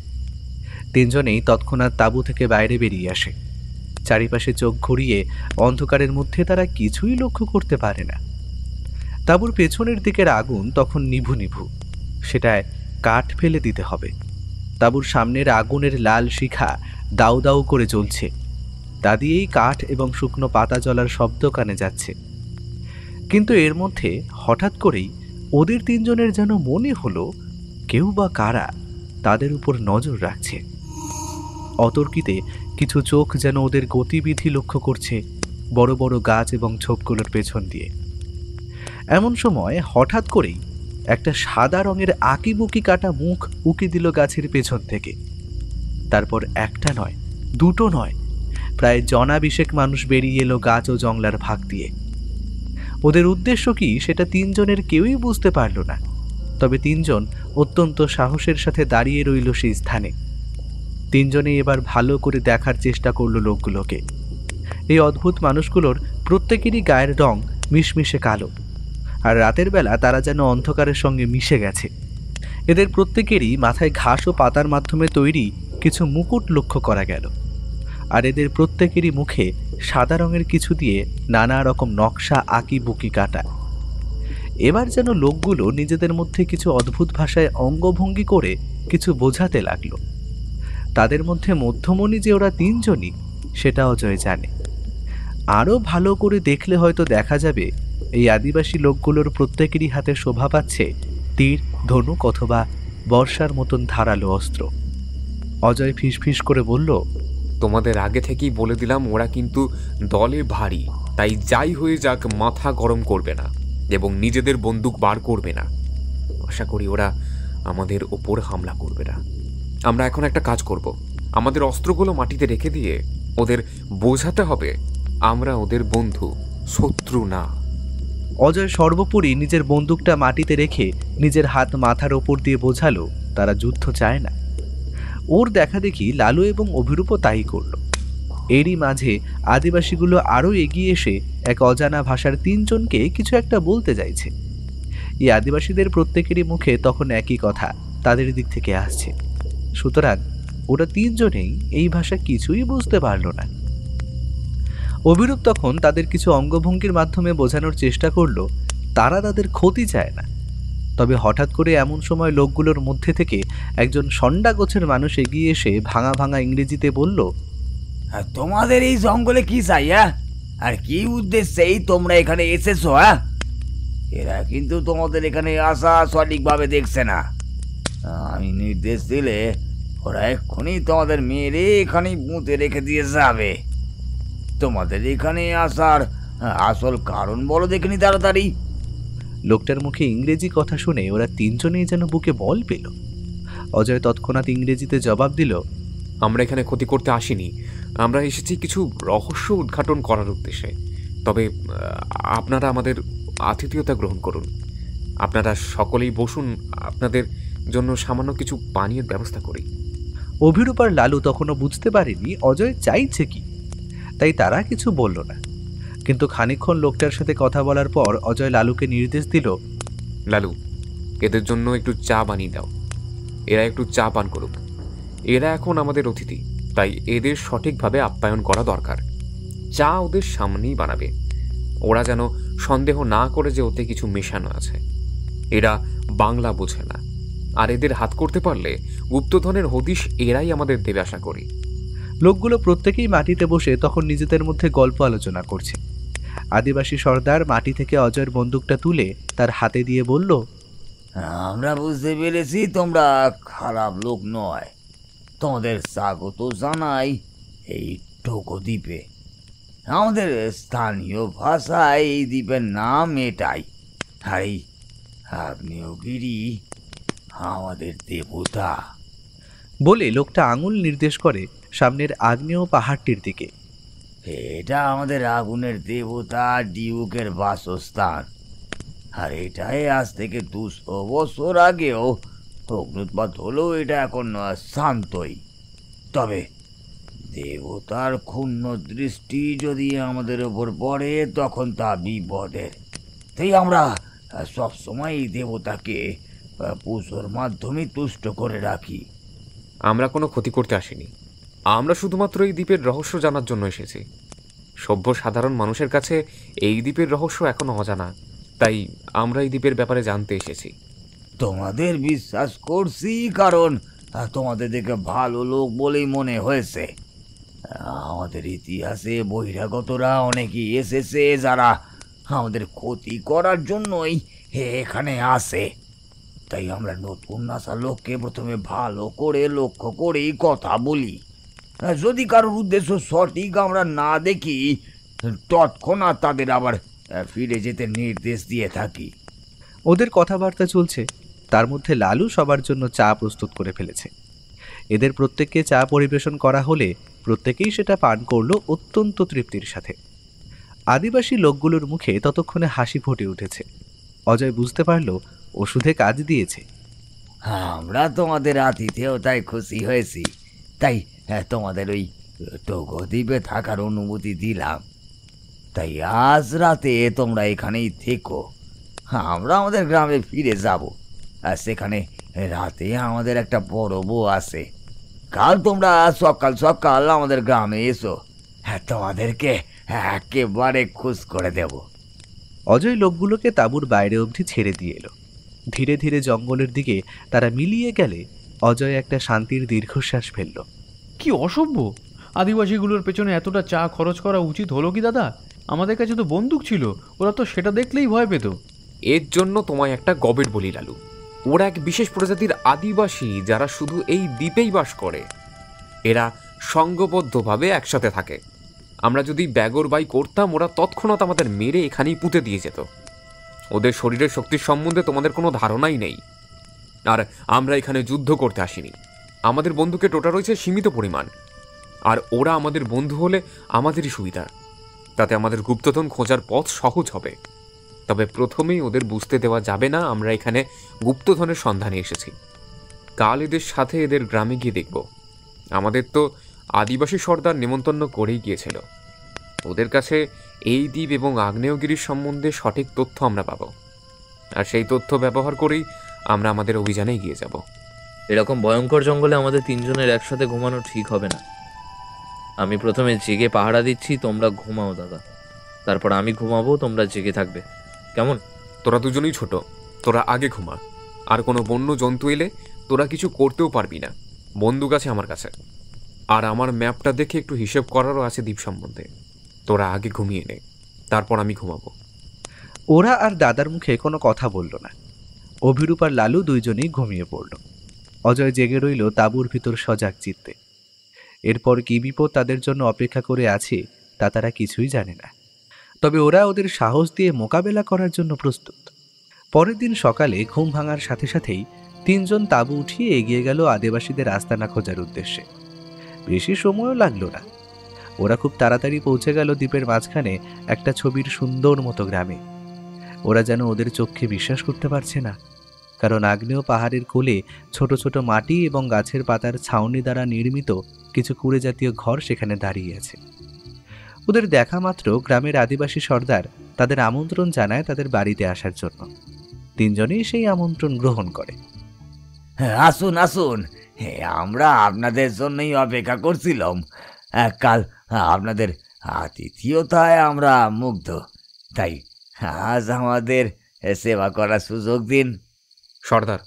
তিনজনেই তৎক্ষণাৎ তাঁবু থেকে বাইরে বেরিয়ে আসে। চারিপাশে চোখ ঘুরিয়ে অন্ধকারের মধ্যে তারা কিছুই লক্ষ্য করতে পারে না। তাঁবুর পেছনের দিকের আগুন তখন নিভু নিভু, সেটায় কাঠ ফেলে দিতে হবে। তাঁবুর সামনের আগুনের লাল শিখা দাউ দাউ করে জ্বলছে, তা দিয়েই কাঠ এবং শুকনো পাতা জ্বলার শব্দ কানে যাচ্ছে। কিন্তু এর মধ্যে হঠাৎ করেই ওদের তিনজনের যেন মনে হলো কেউ বা কারা তাদের উপর নজর রাখছে। অতর্কিতে কিছু চোখ যেন ওদের গতিবিধি লক্ষ্য করছে বড় বড় গাছ এবং ঝোপগুলোর পেছন দিয়ে। এমন সময় হঠাৎ করেই একটা সাদা রঙের আঁকিবুকি কাটা মুখ উকি দিল গাছের পেছন থেকে। তারপর একটা নয়, দুটো নয়, প্রায় জনাবিশেক মানুষ বেরিয়ে এলো গাছ ও জংলার ভাগ দিয়ে। ওদের উদ্দেশ্য কি সেটা তিনজনের কেউই বুঝতে পারল না, তবে তিনজন অত্যন্ত সাহসের সাথে দাঁড়িয়ে রইল সেই স্থানে। তিনজনে এবার ভালো করে দেখার চেষ্টা করলো লোকগুলোকে। এই অদ্ভুত মানুষগুলোর প্রত্যেকেরই গায়ের রং মিশমিশে কালো, আর রাতের বেলা তারা যেন অন্ধকারের সঙ্গে মিশে গেছে। এদের প্রত্যেকেরই মাথায় ঘাস ও পাতার মাধ্যমে তৈরি কিছু মুকুট লক্ষ্য করা গেল, আর এদের প্রত্যেকেরই মুখে সাদা রঙের কিছু দিয়ে নানা রকম নকশা আঁকি বুকি কাটা। এবার যেন লোকগুলো নিজেদের মধ্যে কিছু অদ্ভুত ভাষায় অঙ্গভঙ্গি করে কিছু বোঝাতে লাগলো। তাদের মধ্যে মধ্যমণি যে ওরা তিনজনই সেটা অজয় জানে। আরও ভালো করে দেখলে হয়তো দেখা যাবে এই আদিবাসী লোকগুলোর প্রত্যেকেরই হাতে শোভা পাচ্ছে তীর, ধনুক অথবা বর্ষার মতন ধারালো অস্ত্র। অজয় ফিসফিস করে বলল, তোমাদের আগে থেকেই বলে দিলাম ওরা কিন্তু দলে ভারী, তাই যাই হয়ে যাক মাথা গরম করবে না এবং নিজেদের বন্দুক বার করবে না। আশা করি ওরা আমাদের ওপর হামলা করবে না। আমরা এখন একটা কাজ করব, আমাদের অস্ত্রগুলো মাটিতে রেখে দিয়ে ওদের বোঝাতে হবে আমরা ওদের বন্ধু, শত্রু না। অজয় সর্বোপরি নিজের বন্দুকটা মাটিতে রেখে নিজের হাত মাথার ওপর দিয়ে বোঝালো তারা যুদ্ধ চায় না। ওর দেখা দেখি লালু এবং অভিরূপও তাই করল। এরই মাঝে আদিবাসীগুলো আরও এগিয়ে এসে এক অজানা ভাষার তিনজনকে কিছু একটা বলতে চাইছে। এই আদিবাসীদের প্রত্যেকেরই মুখে তখন একই কথা তাদের দিক থেকে আসছে, সুতরাং ওরা তিনজনেই এই ভাষা কিছুই বুঝতে পারল না। অভিরূপ তখন তাদের কিছু অঙ্গভঙ্গির মাধ্যমে বোঝানোর চেষ্টা করলো তারা তাদের ক্ষতি চায় না। তবে হঠাৎ করে এমন সময় লোকগুলোর মধ্যে থেকে একজন ষণ্ডা গোছের মানুষ এগিয়ে এসে ভাঙা ভাঙা ইংরেজিতে বলল, তোমাদের এই জঙ্গলে কি চাই? আর কি উদ্দেশ্যেই তোমরা এখানে এসেছো? এরা কিন্তু তোমাদের এখানে আসা সঠিকভাবে দেখছে না। আমি নির্দেশ দিলে ওরা এক্ষুনি তোমাদের মেরে এখানেই পুঁতে রেখে দিয়ে যাবে। তোমাদের এখানে আসার আসল কারণ বলো দেখিনি তাড়াতাড়ি। লোকটার মুখে ইংরেজি কথা শুনে ওরা তিনজনেই যেন বুকে বল পেল। অজয় তৎক্ষণাৎ ইংরেজিতে জবাব দিল, আমরা এখানে ক্ষতি করতে আসিনি, আমরা এসেছি কিছু রহস্য উদ্ঘাটন করার উদ্দেশ্যে। তবে আপনারা আমাদের আতিথেয়তা গ্রহণ করুন। আপনারা সকলেই বসুন, আপনাদের জন্য সামান্য কিছু পানীয়ের ব্যবস্থা করি। অভিরূপ আর লালু তখনও বুঝতে পারেনি অজয় চাইছে কি, তাই তারা কিছু বলল না। কিন্তু খানিকক্ষণ লোকটার সাথে কথা বলার পর অজয় লালুকে নির্দেশ দিল, লালু, এদের জন্য একটু চা বানিয়ে দাও, এরা একটু চা পান করুক। এরা এখন আমাদের অতিথি, তাই এদের সঠিকভাবে আপ্যায়ন করা দরকার। চা ওদের সামনেই বানাবে, ওরা যেন সন্দেহ না করে যে ওতে কিছু মেশানো আছে। এরা বাংলা বোঝে না, আর এদের হাত করতে পারলে গুপ্তধনের হদিশ এরাই আমাদের দেবে আশা করি। লোকগুলো প্রত্যেকেই মাটিতে বসে তখন নিজেদের মধ্যে গল্প আলোচনা করছে। আদিবাসী সর্দার মাটি থেকে অজয়ের বন্দুকটা তুলে তার হাতে দিয়ে বলল, আমরা বুঝতে পেরেছি তোমরা খারাপ লোক নয়। তোমাদের স্বাগত জানাই এই টোকো দ্বীপে। আমাদের স্থানীয় ভাষায় এই দ্বীপের নাম এটাই। আর এই আগ্নেয়গিরি আমাদের দেবতা। বলে লোকটা আঙুল নির্দেশ করে সামনের আগ্নেয় পাহাড়টির দিকে। এটা আমাদের আগুনের দেবতা ডিউকের বাসস্থান। আর এটাই আজ থেকে 200 বছর আগেও অগ্নুৎপাত হলেও এটা এখন শান্তই। তবে দেবতার ক্ষুণ্ণ দৃষ্টি যদি আমাদের ওপর পড়ে তখন তা বিপদের। তাই আমরা সবসময় এই দেবতাকে পুজোর মাধ্যমে তুষ্ট করে রাখি। আমরা কোনো ক্ষতি করতে আসিনি, আমরা শুধুমাত্র এই দ্বীপের রহস্য জানার জন্য এসেছি। সভ্য সাধারণ মানুষের কাছে এই দ্বীপের রহস্য এখনো অজানা, তাই আমরা এই দ্বীপের ব্যাপারে জানতে এসেছি। তোমাদের বিশ্বাস করছি, কারণ তোমাদের দেখে ভালো লোক বলেই মনে হয়েছে। আমাদের ইতিহাসে বহিরাগতরা অনেকেই এসেছে যারা আমাদের ক্ষতি করার জন্যই এখানে আসে। তাই আমরা নতুন আসা লোককে প্রথমে ভালো করে লক্ষ্য করেই কথা বলি। যদি কারোর উদ্দেশ্য সঠিক আমরা না দেখি, তৎক্ষণাৎ তাদের আবার ফিরে যেতে নির্দেশ দিয়ে থাকি। ওদের কথাবার্তা চলছে, তার মধ্যে লালু সবার জন্য চা প্রস্তুত করে ফেলেছে। এদের প্রত্যেককে চা পরিবেশন করা হলে প্রত্যেকেই সেটা পান করলো অত্যন্ত তৃপ্তির সাথে। আদিবাসী লোকগুলোর মুখে ততক্ষণে হাসি ফুটে উঠেছে। অজয় বুঝতে পারল ওষুধে কাজ দিয়েছে। আমরা তোমাদের আতিথেয়তায় খুশি হয়েছি, তাই তোমাদের ওই টোগো দ্বীপে থাকার অনুমতি দিলাম। তাই আজ রাতে তোমরা এখানেই থেকো, আমরা আমাদের গ্রামে ফিরে যাব। আর সেখানে রাতে আমাদের একটা পরবও আছে। কাল তোমরা সকাল সকাল আমাদের গ্রামে এসো, তোমাদেরকে একেবারে খুশ করে দেব। অজয় লোকগুলোকে তাঁবুর বাইরে অবধি ছেড়ে দিয়ে এলো। ধীরে ধীরে জঙ্গলের দিকে তারা মিলিয়ে গেলে অজয় একটা শান্তির দীর্ঘশ্বাস ফেলল। কি অসভ্য! আদিবাসীগুলোর পেছনে এতটা চা খরচ করা উচিত হলো কি দাদা? আমাদের কাছে তো বন্দুক ছিল, ওরা তো সেটা দেখলেই ভয় পেত। এর জন্য তোমায় একটা গবেট বলি লালু। ওরা এক বিশেষ প্রজাতির আদিবাসী যারা শুধু এই দ্বীপেই বাস করে। এরা সংঘবদ্ধভাবে একসাথে থাকে। আমরা যদি ব্যাগরবাই করতাম, ওরা তৎক্ষণাৎ আমাদের মেরে এখানেই পুঁতে দিয়ে যেত। ওদের শরীরের শক্তির সম্বন্ধে তোমাদের কোনো ধারণাই নেই। আর আমরা এখানে যুদ্ধ করতে আসিনি। আমাদের বন্ধুকে টোটা রয়েছে সীমিত পরিমাণ, আর ওরা আমাদের বন্ধু হলে আমাদেরই সুবিধা। তাতে আমাদের গুপ্তধন খোঁজার পথ সহজ হবে। তবে প্রথমেই ওদের বুঝতে দেওয়া যাবে না আমরা এখানে গুপ্তধনের সন্ধানে এসেছি। কাল এদের সাথে এদের গ্রামে গিয়ে দেখব। আমাদের তো আদিবাসী সর্দার নেমন্তন্ন করেই গিয়েছিল। ওদের কাছে এই দ্বীপ এবং আগ্নেয়গিরির সম্বন্ধে সঠিক তথ্য আমরা পাব, আর সেই তথ্য ব্যবহার করেই আমরা আমাদের অভিযানে এগিয়ে যাব। এরকম ভয়ঙ্কর জঙ্গলে আমাদের তিনজনের একসাথে ঘুমানো ঠিক হবে না। আমি প্রথমে জেগে পাহারা দিচ্ছি, তোমরা ঘুমাও দাদা। তারপর আমি ঘুমাবো, তোমরা জেগে থাকবে, কেমন? তোরা দুজনেই ছোট, তোরা আগে ঘুমা। আর কোনো বন্য জন্তু এলে তোরা কিছু করতেও পারবি না। বন্দুক আছে আমার কাছে, আর আমার ম্যাপটা দেখে একটু হিসেব করারও আছে দ্বীপ সম্বন্ধে। তোরা আগে ঘুমিয়ে নে, তারপর আমি ঘুমাবো। ওরা আর দাদার মুখে কোনো কথা বলল না। অভিরূপ আর লালু দুইজনেই ঘুমিয়ে পড়ল। অজয় জেগে রইল তাঁবুর ভিতর সজাগ চিত্তে। এরপর কি বিপদ তাদের জন্য অপেক্ষা করে আছে তা তারা কিছুই জানে না। তবে ওরা ওদের সাহস দিয়ে মোকাবেলা করার জন্য প্রস্তুত। পরের দিন সকালে ঘুম ভাঙার সাথে সাথেই তিনজন তাঁবু উঠিয়ে এগিয়ে গেল আদিবাসীদের আস্তানা খোঁজার উদ্দেশ্যে। বেশি সময়ও লাগলো না। ওরা খুব তাড়াতাড়ি পৌঁছে গেল দ্বীপের মাঝখানে একটা ছবির সুন্দর মতো গ্রামে। ওরা যেন ওদের চোখে বিশ্বাস করতে পারছে না, কারণ আগ্নেয় পাহাড়ের কোলে ছোট ছোট মাটি এবং গাছের পাতার ছাউনি দ্বারা নির্মিত কিছু কুড়ে জাতীয় ঘর সেখানে দাঁড়িয়ে আছে। ওদের দেখা মাত্র গ্রামের আদিবাসী সর্দার তাদের আমন্ত্রণ জানায় তাদের বাড়িতে আসার জন্য। তিনজনেই সেই আমন্ত্রণ গ্রহণ করে। আসুন আসুন, আমরা আপনাদের জন্যই অপেক্ষা করছিলাম। কাল আপনাদের আতিথেয়তায় আমরা মুগ্ধ, তাই আজ আমাদের সেবা করার সুযোগ দিন। সর্দার,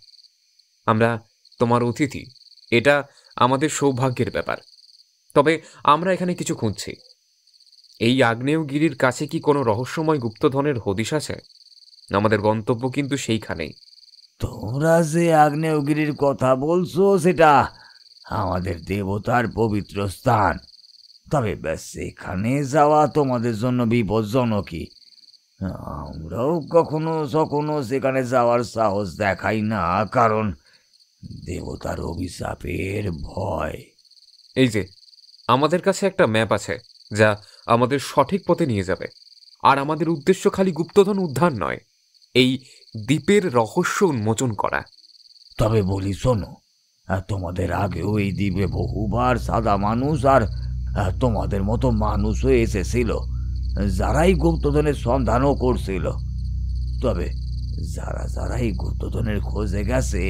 আমরা তোমার অতিথি, এটা আমাদের সৌভাগ্যের ব্যাপার। তবে আমরা এখানে কিছু খুঁজছি। এই আগ্নেয়গিরির কাছে কি কোনো রহস্যময় গুপ্তধনের হদিশ আছে? আমাদের গন্তব্য কিন্তু সেইখানেই। তোমরা যে আগ্নেয়গিরির কথা বলছো সেটা আমাদের দেবতার পবিত্র স্থান। তবে সেখানে যাওয়া তোমাদের জন্য বিপজ্জনকই। আমরাও কখনো কখনো সেখানে যাওয়ার সাহস দেখাই না, কারণ দেবতার অভিশাপের ভয়। এই যে আমাদের কাছে একটা ম্যাপ আছে যা আমাদের সঠিক পথে নিয়ে যাবে। আর আমাদের উদ্দেশ্য খালি গুপ্তধন উদ্ধার নয়, এই দ্বীপের রহস্য উন্মোচন করা। তবে বলি শোনো, তোমাদের আগেও এই দ্বীপে বহুবার সাদা মানুষ আর তোমাদের মতো মানুষও এসেছিল, যারাই গুপ্তধনের সন্ধানও করছিল। তবে যারা এই গুপ্তধনের খোঁজে গেছে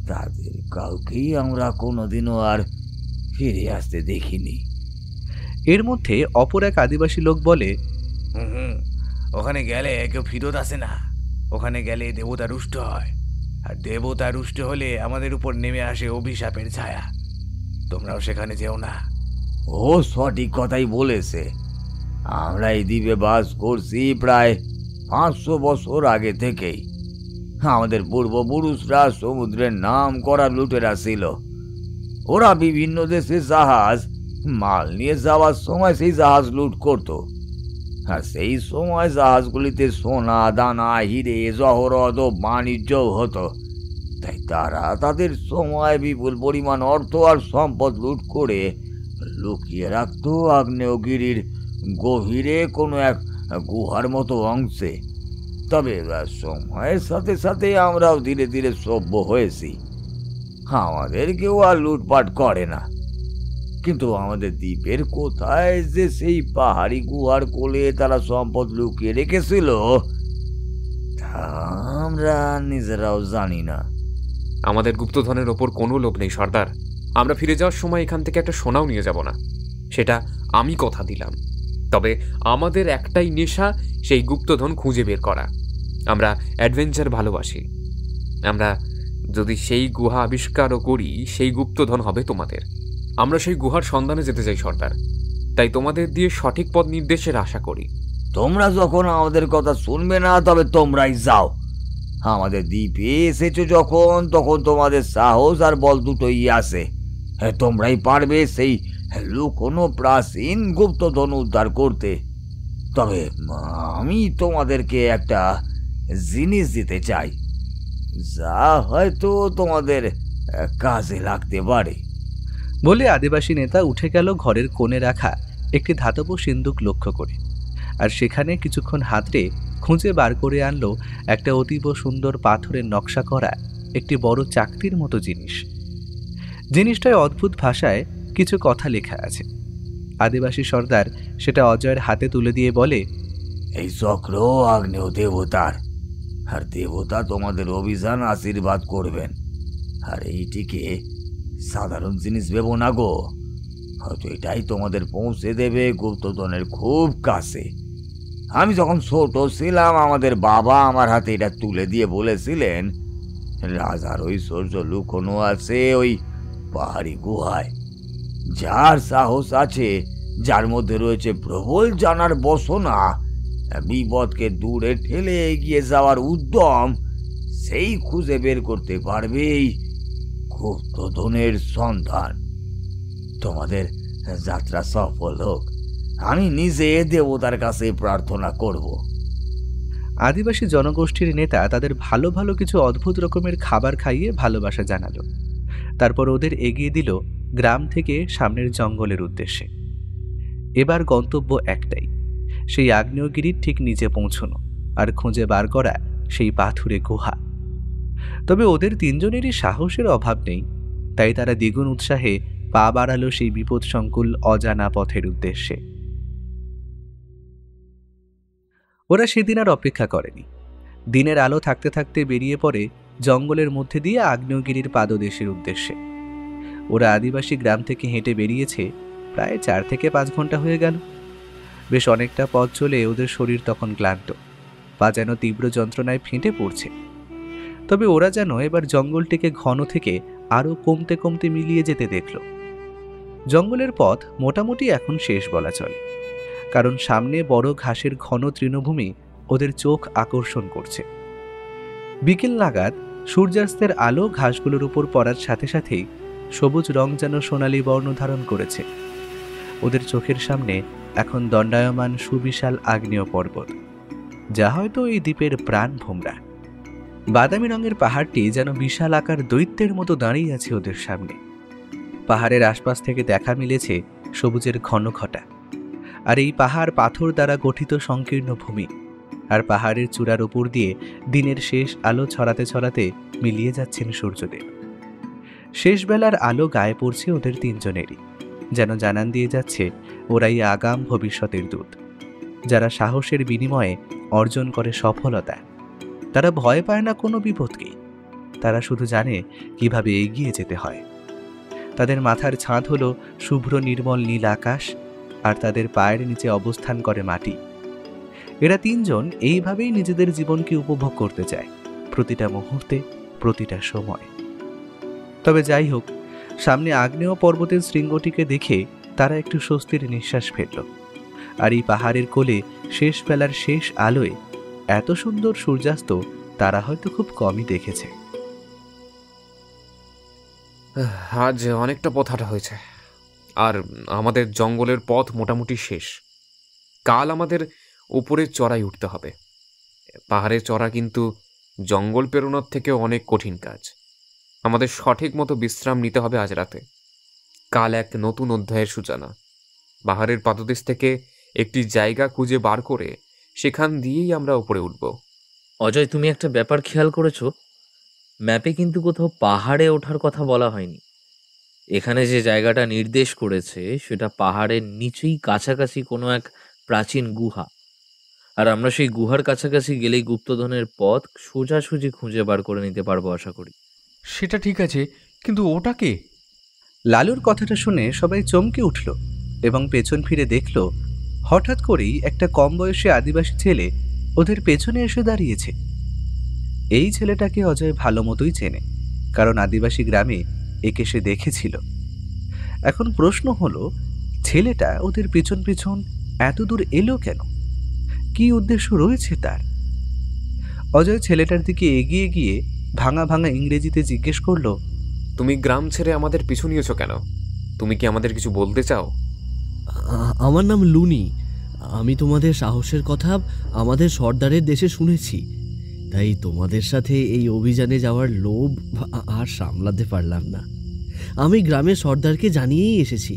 তাদের কাউকেই আমরা কোনোদিনও আর ফিরে আসতে দেখিনি। এর মধ্যে অপর এক আদিবাসী লোক বলে, ওখানে গেলে কেউ ফিরত আসে না। ওখানে গেলে দেবতা রুষ্ট হয়, আর দেবতা রুষ্ট হলে আমাদের উপর নেমে আসে অভিশাপের ছায়া। তোমরাও সেখানে যেও না। ও সঠিক কথাই বলেছে। আমরা এই দ্বীপে বাস করছি প্রায় 500 বছর আগে থেকেই। আমাদের পূর্বপুরুষরা সমুদ্রের নাম করা লুটেরা ছিল। ওরা বিভিন্ন দেশে জাহাজ মাল নিয়ে যাওয়ার সময় সেই জাহাজ লুট করত। আর সেই সময় জাহাজগুলিতে সোনা দানা হিরে জহরত ও বাণিজ্যও হতো। তাই তারা তাদের সময় বিপুল পরিমাণ অর্থ আর সম্পদ লুট করে লুকিয়ে রাখত আগ্নেয়গিরির গভীরে কোনো এক গুহার মতো অংশে। তবে সময়ের সাথে সাথে আমরাও ধীরে ধীরে সভ্য হয়েছি, আমাদের কেউ আর লুটপাট করে না। কিন্তু আমাদের দ্বীপের কোথায় যে সেই পাহাড়ি গুহার কোলে তারা সম্পদ লুকিয়ে রেখেছিল তা আমরা নিজেরাও জানি না। আমাদের গুপ্তধনের ওপর কোনো লোভ নেই সর্দার। আমরা ফিরে যাওয়ার সময় এখান থেকে একটা সোনাও নিয়ে যাব না, সেটা আমি কথা দিলাম। তবে আমাদের একটাই নেশা, সেই গুপ্তধন খুঁজে বের করা। আমরা অ্যাডভেঞ্চার ভালোবাসি। আমরা যদি সেই গুহা আবিষ্কারও করি, সেই গুপ্তধন হবে তোমাদের। আমরা সেই গুহার সন্ধানে যেতে চাই সর্দার, তাই তোমাদের দিয়ে সঠিক পথ নির্দেশের আশা করি। তোমরা যখন আমাদের কথা শুনবে না তবে তোমরাই যাও। আমাদের দ্বীপে এসেছো যখন, তখন তোমাদের সাহস আর বল দুটোই আছে। তোমরাই পারবে সেই লুকোনো প্রাচীন গুপ্তধন উদ্ধার করতে। তবে আমি তোমাদেরকে একটা জিনিস দিতে চাই, যা হয়তো তোমাদের কাজে লাগতে পারে। বলে আদিবাসী নেতা উঠে গেল ঘরের কোণে রাখা একটি ধাতব সিন্দুক লক্ষ্য করে, আর সেখানে কিছুক্ষণ হাতড়ে খুঁজে বার করে আনলো একটা অতীব সুন্দর পাথরের নকশা করা একটি বড় চাকতির মতো জিনিস। জিনিসটায় অদ্ভুত ভাষায় কিছু কথা লেখা আছে। আদিবাসী সর্দার সেটা অজয়ের হাতে তুলে দিয়ে বলে, এই চক্র আগ্নেয় দেবতার, আর দেবতা তোমাদের অভিযান আশীর্বাদ করবেন। আর এইটিকে সাধারণ জিনিস ভেবো না গো, হয়তো এটাই তোমাদের পৌঁছে দেবে গুপ্তধনের খুব কাছে। আমি যখন ছোট ছিলাম আমাদের বাবা আমার হাতে এটা তুলে দিয়ে বলেছিলেন, রাজার ঐশ্বর্য লুকোনো আছে ওই পাহাড়ি গুহায়। যার সাহস আছে, যার মধ্যে রয়েছে প্রবল জানার বসনা, বিপদকে দূরে ঠেলে এগিয়ে যাওয়ার উদ্যম, সেই খুঁজে বের করতে পারবেই গুপ্তধনের সন্ধান। তোমাদের যাত্রা সফল হোক, আমি নিজে দেবতার কাছে প্রার্থনা করব। আদিবাসী জনগোষ্ঠীর নেতা তাদের ভালো ভালো কিছু অদ্ভুত রকমের খাবার খাইয়ে ভালোবাসা জানালো। তারপর ওদের এগিয়ে দিল গ্রাম থেকে সামনের জঙ্গলের উদ্দেশ্যে। এবার গন্তব্য একটাই, সেই আগ্নেয়গিরির ঠিক নিচে পৌঁছনো আর খুঁজে বার করা সেই পাথুরে গুহা। তবে ওদের তিনজনেরই সাহসের অভাব নেই, তাই তারা দ্বিগুণ উৎসাহে পা বাড়ালো সেই বিপদসংকুল অজানা পথের উদ্দেশ্যে। ওরা সেদিন আর অপেক্ষা করেনি। দিনের আলো থাকতে থাকতে বেরিয়ে পড়ে জঙ্গলের মধ্যে দিয়ে আগ্নেয়গিরির পাদদেশের উদ্দেশ্যে। ওরা আদিবাসী গ্রাম থেকে হেঁটে বেরিয়েছে প্রায় 4 থেকে 5 ঘন্টা হয়ে গেল। বেশ অনেকটা পথ চলে ওদের শরীর তখন ক্লান্ত, পা যেন তীব্র যন্ত্রণায় ফেটে পড়ছে। তবে ওরা যেন এবার জঙ্গলটিকে ঘন থেকে আরও কমতে কমতে মিলিয়ে যেতে দেখল। জঙ্গলের পথ মোটামুটি এখন শেষ বলা চলে, কারণ সামনে বড় ঘাসের ঘন তৃণভূমি ওদের চোখ আকর্ষণ করছে। বিকেল নাগাদ সূর্যাস্তের আলো ঘাসগুলোর উপর পড়ার সাথে সাথেই সবুজ রং যেন সোনালী বর্ণ ধারণ করেছে। ওদের চোখের সামনে এখন দণ্ডায়মান সুবিশাল আগ্নেয় পর্বত, যা হয়তো এই দ্বীপের প্রাণ ভোমরা। বাদামি রঙের পাহাড়টি যেন বিশাল আকার দৈত্যের মতো দাঁড়িয়ে আছে ওদের সামনে। পাহাড়ের আশপাশ থেকে দেখা মিলেছে সবুজের ঘন ঘটা, আর এই পাহাড় পাথর দ্বারা গঠিত সংকীর্ণ ভূমি। আর পাহাড়ের চূড়ার উপর দিয়ে দিনের শেষ আলো ছড়াতে ছড়াতে মিলিয়ে যাচ্ছেন সূর্যদেব। শেষ বেলার আলো গায়ে পড়ছে ওদের তিনজনেরই, যেন জানান দিয়ে যাচ্ছে ওরাই আগাম ভবিষ্যতের দূত, যারা সাহসের বিনিময়ে অর্জন করে সফলতা। তারা ভয় পায় না কোনো বিপদকেই, তারা শুধু জানে কিভাবে এগিয়ে যেতে হয়। তাদের মাথার ছাদ হলো শুভ্র নির্মল নীল আকাশ, আর তাদের পায়ের নিচে অবস্থান করে মাটি। এরা তিনজন এইভাবেই নিজেদের জীবনকে উপভোগ করতে চায়, প্রতিটা মুহূর্তে, প্রতিটা সময়। তবে যাই হোক, সামনে আগ্নেয় পর্বতের শৃঙ্গটিকে দেখে তারা একটু স্বস্তির নিঃশ্বাস ফেলল। আর এই পাহাড়ের কোলে শেষ বেলার শেষ আলোয় এত সুন্দর সূর্যাস্ত তারা হয়তো খুব কমই দেখেছে। আজ অনেকটা পথ হাঁটা হয়েছে, আর আমাদের জঙ্গলের পথ মোটামুটি শেষ। কাল আমাদের উপরে চড়াই উঠতে হবে। পাহাড়ে চড়া কিন্তু জঙ্গল পেরোনোর থেকে অনেক কঠিন কাজ। আমাদের সঠিক মতো বিশ্রাম নিতে হবে আজ রাতে। কাল এক নতুন অধ্যায়ের সূচনা। পাহাড়ের পাদদেশ থেকে একটি জায়গা খুঁজে বার করে সেখান দিয়েই আমরা উপরে উঠব। অজয়, তুমি একটা ব্যাপার খেয়াল করেছো? ম্যাপে কিন্তু কোথাও পাহাড়ে ওঠার কথা বলা হয়নি। এখানে যে জায়গাটা নির্দেশ করেছে সেটা পাহাড়ের নিচেই কাছাকাছি কোনো এক প্রাচীন গুহা। আর আমরা সেই গুহার কাছাকাছি গেলেই গুপ্তধনের পথ সোজাসুজি খুঁজে বার করে নিতে পারবো আশা করি। সেটা ঠিক আছে, কিন্তু ওটা কে? লালুর কথাটা শুনে সবাই চমকে উঠল এবং পেছন ফিরে দেখল হঠাৎ করেই একটা কম বয়সী আদিবাসী ছেলে ওদের পেছনে এসে দাঁড়িয়েছে। এই ছেলেটাকে অজয় ভালো মতোই চেনে, কারণ আদিবাসী গ্রামে একে সে দেখেছিল। এখন প্রশ্ন হলো, ছেলেটা ওদের পেছন পেছন এত দূর এলো কেন? কি উদ্দেশ্য রয়েছে তার? অজয় ছেলেটার দিকে এগিয়ে গিয়ে ভাঙা ভাঙা ইংরেজিতে জিজ্ঞেস করলো, তুমি গ্রাম ছেড়ে আমাদের পিছু নিয়েছো কেন? তুমি কি আমাদের কিছু বলতে চাও? আমার নাম লুনি। আমি তোমাদের সাহসের কথা আমাদের সর্দারের দেশে শুনেছি, তাই তোমাদের সাথে এই অভিযানে যাওয়ার লোভ আর সামলাতে পারলাম না। আমি গ্রামের সর্দারকে জানিয়েই এসেছি,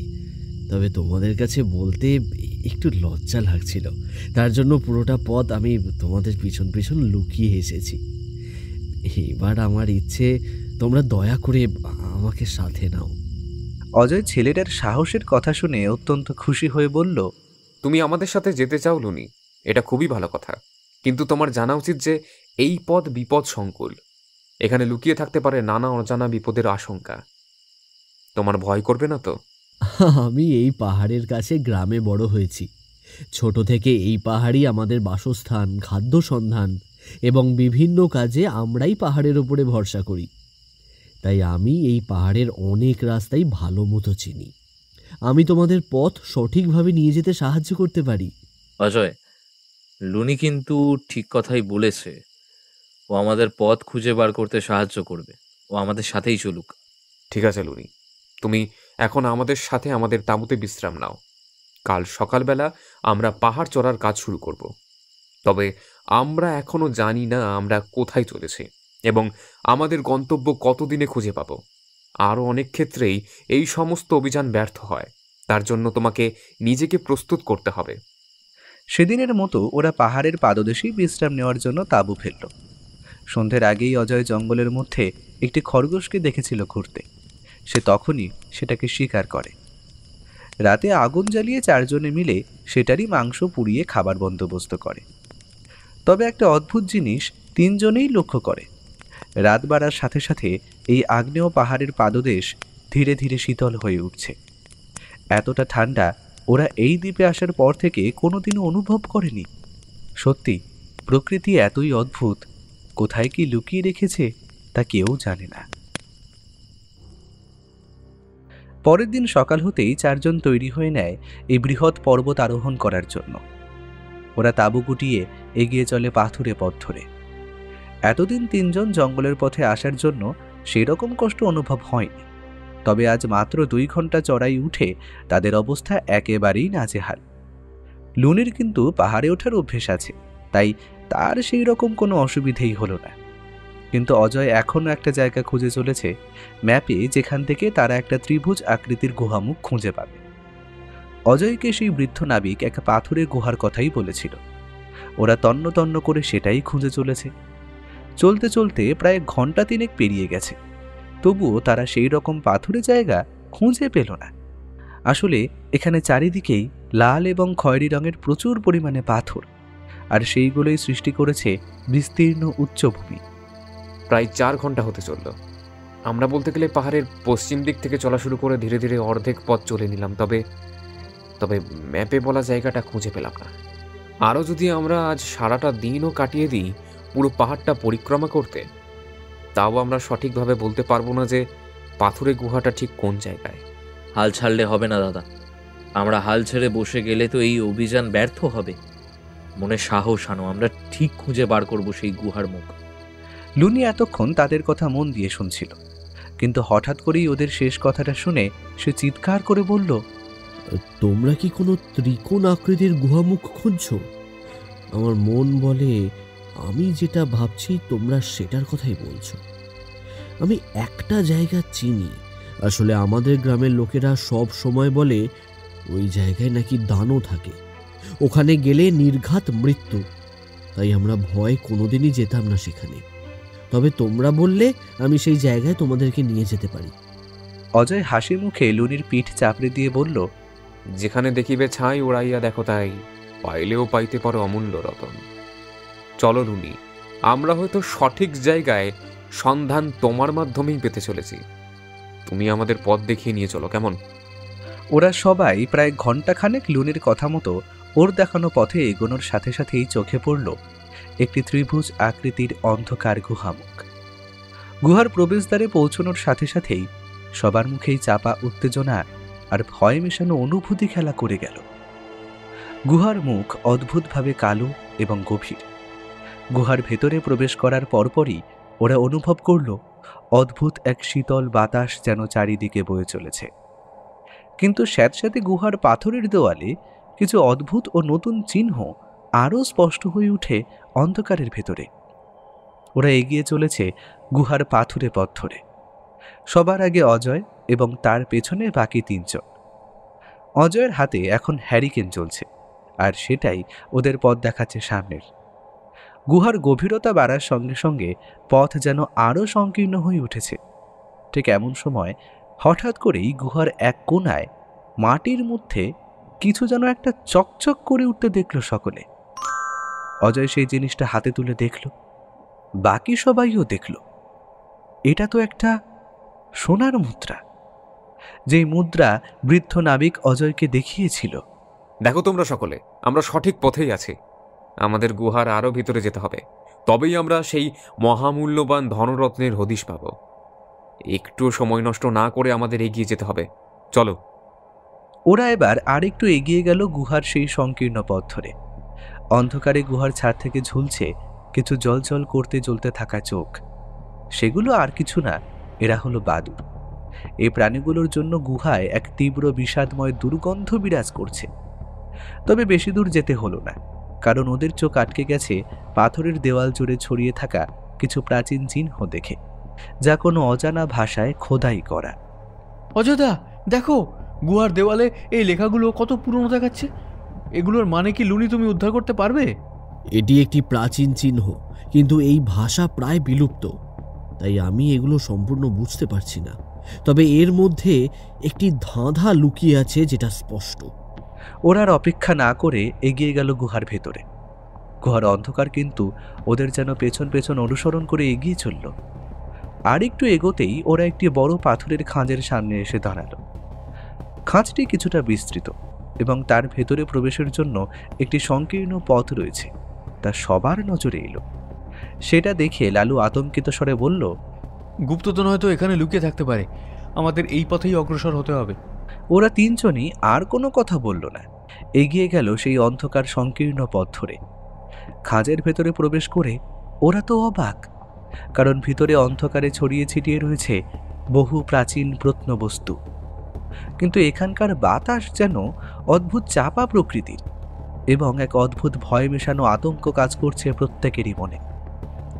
তবে তোমাদের কাছে বলতে একটু লজ্জা লাগছিল। তার জন্য পুরোটা পথ আমি তোমাদের পিছন পিছন লুকিয়ে এসেছি। এবার আমার ইচ্ছে তোমরা দয়া করে আমাকে সাথে নাও। অজয় ছেলেটার সাহসের কথা শুনে অত্যন্ত খুশি হয়ে বলল, তুমি আমাদের সাথে যেতে চাও লুনি, এটা খুবই ভালো কথা, কিন্তু তোমার জানা উচিত যে এই পথ বিপদ সংকুল। এখানে লুকিয়ে থাকতে পারে নানা অজানা বিপদের আশঙ্কা। তোমার ভয় করবে না তো? আমি এই পাহাড়ের কাছে গ্রামে বড় হয়েছি। ছোট থেকে এই পাহাড়ই আমাদের বাসস্থান, খাদ্য সন্ধান এবং বিভিন্ন কাজে আমরাই পাহাড়ের ওপরে ভরসা করি। তাই আমি এই পাহাড়ের অনেক রাস্তাই ভালো মতো চিনি। আমি তোমাদের পথ সঠিকভাবে নিয়ে যেতে সাহায্য করতে পারি। অজয়, লুনি কিন্তু ঠিক কথাই বলেছে। ও আমাদের পথ খুঁজে বার করতে সাহায্য করবে। ও আমাদের সাথেই চলুক। ঠিক আছে লুনি, তুমি এখন আমাদের সাথে আমাদের তাঁবুতে বিশ্রাম নাও। কাল সকালবেলা আমরা পাহাড় চড়ার কাজ শুরু করব। তবে আমরা এখনো জানি না আমরা কোথায় চলেছি এবং আমাদের গন্তব্য কতদিনে খুঁজে পাব। আরও অনেক ক্ষেত্রেই এই সমস্ত অভিযান ব্যর্থ হয়। তার জন্য তোমাকে নিজেকে প্রস্তুত করতে হবে। সেদিনের মতো ওরা পাহাড়ের পাদদেশেই বিশ্রাম নেওয়ার জন্য তাঁবু ফেলল। সন্ধ্যের আগেই অজয় জঙ্গলের মধ্যে একটি খরগোশকে দেখেছিল ঘুরতে। সে তখনই সেটাকে শিকার করে। রাতে আগুন জ্বালিয়ে চারজনে মিলে সেটারই মাংস পুড়িয়ে খাবার বন্দোবস্ত করে। তবে একটা অদ্ভুত জিনিস তিনজনেই লক্ষ্য করে। রাত বাড়ার সাথে সাথে এই আগ্নেয় পাহাড়ের পাদদেশ ধীরে ধীরে শীতল হয়ে উঠছে। এতটা ঠান্ডা ওরা এই দ্বীপে আসার পর থেকে কোনোদিনও অনুভব করেনি। সত্যি, প্রকৃতি এতই অদ্ভুত, কোথায় কি লুকিয়ে রেখেছে তা কেউ জানে না। পরের দিন সকাল হতেই চারজন তৈরি হয়ে নেয় এই বৃহৎ পর্বত আরোহণ করার জন্য। ওরা তাঁবু গুটিয়ে এগিয়ে চলে পাথুরে পথ ধরে। এতদিন তিনজন জঙ্গলের পথে আসার জন্য সেই রকম কষ্ট অনুভব হয়নি। তবে আজ মাত্র 2 ঘন্টা চড়াই উঠে তাদের অবস্থা একেবারেই নাজেহাল। লুনির কিন্তু পাহাড়ে ওঠার অভ্যেস আছে, তাই তার সেই রকম কোনো অসুবিধেই হলো না। কিন্তু অজয় এখনও একটা জায়গা খুঁজে চলেছে ম্যাপে, যেখান থেকে তারা একটা ত্রিভুজ আকৃতির গুহামুখ খুঁজে পাবে। অজয়কে সেই বৃদ্ধ নাবিক এক পাথরের গুহার কথাই বলেছিল। ওরা তন্ন তন্ন করে সেটাই খুঁজে চলেছে। চলতে চলতে প্রায় ঘন্টা 3 পেরিয়ে গেছে, তবুও তারা সেই রকম পাথুরে জায়গা খুঁজে পেল না। আসলে এখানে চারিদিকেই লাল এবং খয়েরি রঙের প্রচুর পরিমাণে পাথর, আর সেইগুলোই সৃষ্টি করেছে বিস্তীর্ণ উচ্চভূমি। প্রায় 4 ঘন্টা হতে চলল। আমরা বলতে গেলে পাহাড়ের পশ্চিম দিক থেকে চলা শুরু করে ধীরে ধীরে অর্ধেক পথ চলে নিলাম। তবে ম্যাপে বলা জায়গাটা খুঁজে পেলাম না। আরও যদি আমরা আজ সারাটা দিনও কাটিয়ে দিই পুরো পাহাড়টা পরিক্রমা করতে, তাও আমরা সঠিকভাবে বলতে পারবো না যে পাথুরে গুহাটা ঠিক কোন জায়গায়। হাল ছাড়লে হবে না দাদা। আমরা হাল ছেড়ে বসে গেলে তো এই অভিযান ব্যর্থ হবে। মনে সাহস আনো, আমরা ঠিক খুঁজে বার করব সেই গুহার মুখ। লুনি এতক্ষণ তাদের কথা মন দিয়ে শুনছিল, কিন্তু হঠাৎ করেই ওদের শেষ কথাটা শুনে সে চিৎকার করে বলল, তোমরা কি কোনো ত্রিকোণ আকৃতির গুহামুখ খুঁজছো? আমার মন বলে আমি যেটা ভাবছি তোমরা সেটার কথাই বলছো। আমি একটা জায়গা চিনি। আসলে আমাদের গ্রামের লোকেরা সব সময় বলে ওই জায়গায় নাকি দানও থাকে, ওখানে গেলে নির্ঘাত মৃত্যু। তাই আমরা ভয় কোনোদিনই যেতাম না সেখানে। তবে তোমরা বললে আমি সেই জায়গায় তোমাদেরকে নিয়ে যেতে পারি। অজয় হাসি মুখে লুনির পিঠ চাপড়ে দিয়ে বলল, যেখানে দেখিবে ছাই ওড়াইয়া দেখো তাই, পাইলেও পাইতে পারো অমূল্য রতন। চলো লুনি, আমরা হয়তো সঠিক জায়গায় সন্ধান তোমার মাধ্যমেই পেতে চলেছি। তুমি আমাদের পথ দেখিয়ে নিয়ে চলো, কেমন? ওরা সবাই প্রায় ঘণ্টাখানেক লুনির কথা মতো ওর দেখানো পথে এগোনোর সাথে সাথেই চোখে পড়ল একটি ত্রিভুজ আকৃতির অন্ধকার গুহামুখ। গুহার প্রবেশদ্বারে পৌঁছানোর সাথে সাথেই সবার মুখেই চাপা উত্তেজনা আর ভয় মেশানো অনুভূতি খেলা করে গেল। গুহার মুখ অদ্ভুতভাবে কালো এবং গভীর। গুহার ভেতরে প্রবেশ করার পরপরই ওরা অনুভব করল অদ্ভুত এক শীতল বাতাস যেন চারিদিকে বয়ে চলেছে। কিন্তু স্যাঁতস্যাঁতে গুহার পাথরের দেওয়ালে কিছু অদ্ভুত ও নতুন চিহ্ন আরও স্পষ্ট হয়ে উঠে অন্ধকারের ভেতরে। ওরা এগিয়ে চলেছে গুহার পাথুরে পথ ধরে। সবার আগে অজয় এবং তার পেছনে বাকি তিনজন। অজয়ের হাতে এখন হ্যারিকেন চলছে, আর সেটাই ওদের পথ দেখাচ্ছে সামনের। গুহার গভীরতা বাড়ার সঙ্গে সঙ্গে পথ যেন আরও সংকীর্ণ হয়ে উঠেছে। ঠিক এমন সময় হঠাৎ করেই গুহার এক কোণায় মাটির মধ্যে কিছু যেন একটা চকচক করে উঠতে দেখল সকলে। অজয় সেই জিনিসটা হাতে তুলে দেখল, বাকি সবাইও দেখল। এটা তো একটা সোনার মুদ্রা, যেই মুদ্রা বৃদ্ধ নাবিক অজয়কে দেখিয়েছিল। দেখো তোমরা সকলে, আমরা সঠিক পথেই আছি। আমাদের গুহার আরও ভিতরে যেতে হবে, তবেই আমরা সেই মহামূল্যবান ধনরত্নের হদিশ পাব। একটু সময় নষ্ট না করে আমাদের এগিয়ে যেতে হবে, চলো। ওরা এবার আরেকটু এগিয়ে গেল গুহার সেই সংকীর্ণ পথ ধরে। অন্ধকারে গুহার ছাদ থেকে ঝুলছে কিছু জলজল করতে জ্বলতে থাকা চোখ। সেগুলো আর কিছু না, এরা হলো বাদুড়। এই প্রাণীগুলোর জন্য গুহায় এক তীব্র বিষাদময় দুর্গন্ধ বিরাজ করছে। তবে বেশি দূর যেতে হলো না, কারণ ওদের চোখ আটকে গেছে পাথরের দেওয়াল জুড়ে ছড়িয়ে থাকা কিছু প্রাচীন চিহ্ন দেখে, যা কোনো অজানা ভাষায় খোদাই করা। অযোধ্যা, দেখো গুহার দেওয়ালে এই লেখাগুলো কত পুরনো দেখাচ্ছে। এগুলোর মানে কি লুনি তুমি উদ্ধার করতে পারবে? এটি একটি প্রাচীন চিহ্ন, কিন্তু এই ভাষা প্রায় বিলুপ্ত, তাই আমি এগুলো সম্পূর্ণ বুঝতে পারছি না। তবে এর মধ্যে একটি ধাঁধা লুকিয়ে আছে যেটা স্পষ্ট। ওরা আর অপেক্ষা না করে এগিয়ে গেল গুহার ভেতরে। গুহার অন্ধকার কিন্তু ওদের যেন পেছন পেছন অনুসরণ করে এগিয়ে চলল। আর একটু এগোতেই ওরা একটি বড় পাথরের খাঁজের সামনে এসে দাঁড়ালো। খাঁজটি কিছুটা বিস্তৃত এবং তার ভেতরে প্রবেশের জন্য একটি সংকীর্ণ পথ রয়েছে, তা সবার নজরে এলো। সেটা দেখে লালু আতঙ্কিত স্বরে বলল, গুপ্তধন হয়তো এখানে লুকিয়ে থাকতে পারে, আমাদের এই পথেই অগ্রসর হতে হবে। ওরা তিনজনই আর কোনো কথা বলল না, এগিয়ে গেল সেই অন্ধকার সংকীর্ণ পথ ধরে। খাঁজের ভেতরে প্রবেশ করে ওরা তো অবাক, কারণ ভিতরে অন্ধকারে ছড়িয়ে ছিটিয়ে রয়েছে বহু প্রাচীন প্রত্নবস্তু। কিন্তু এখানকার বাতাস যেন অদ্ভুত চাপা প্রকৃতির, এবং এক অদ্ভুত ভয় মেশানো আতঙ্ক কাজ করছে প্রত্যেকেরই মনে।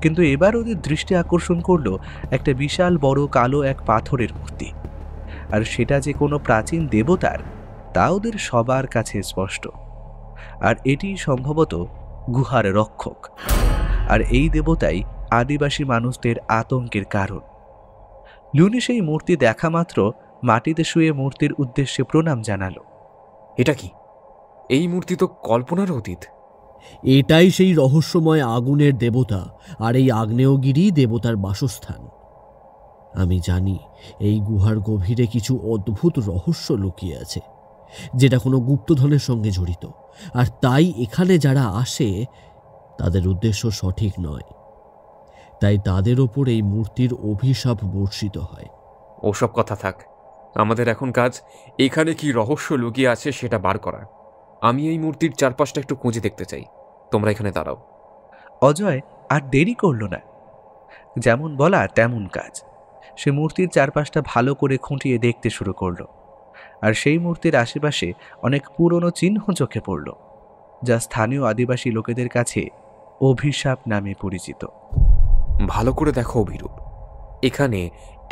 কিন্তু এবার ওদের দৃষ্টি আকর্ষণ করলো একটা বিশাল বড় কালো এক পাথরের মূর্তি, আর সেটা যে কোনো প্রাচীন দেবতার তা ওদের সবার কাছে স্পষ্ট। আর এটি সম্ভবত গুহার রক্ষক, আর এই দেবতাই আদিবাসী মানুষদের আতঙ্কের কারণ। লুনি সেই মূর্তি দেখা মাত্র মাটিতে শুয়ে মূর্তির উদ্দেশ্যে প্রণাম জানালো। এটা কি? এই মূর্তি তো কল্পনার অতীত। এটাই সেই রহস্যময় আগুনের দেবতা, আর এই আগ্নেয়গিরি দেবতার বাসস্থান। আমি জানি এই গুহার গভীরে কিছু অদ্ভুত রহস্য লুকিয়ে আছে, যেটা কোনো গুপ্তধনের সঙ্গে জড়িত। আর তাই এখানে যারা আসে তাদের উদ্দেশ্য সঠিক নয়, তাই তাদের ওপর এই মূর্তির অভিশাপ বর্ষিত হয়। ওসব কথা থাক, আমাদের এখন কাজ এখানে কি রহস্য লুকিয়ে আছে সেটা বার করা। আমি এই মূর্তির চারপাশটা একটু খুঁজে দেখতে চাই, তোমরা এখানে দাঁড়াও। অজয় আর দেরি করল না, যেমন বলা তেমন কাজ। সে মূর্তির চারপাশটা ভালো করে খুঁটিয়ে দেখতে শুরু করলো, আর সেই মূর্তির আশেপাশে অনেক পুরনো চিহ্ন চোখে পড়ল, যা স্থানীয় আদিবাসী লোকেদের কাছে অভিশাপ নামে পরিচিত। ভালো করে দেখো অভিরূপ, এখানে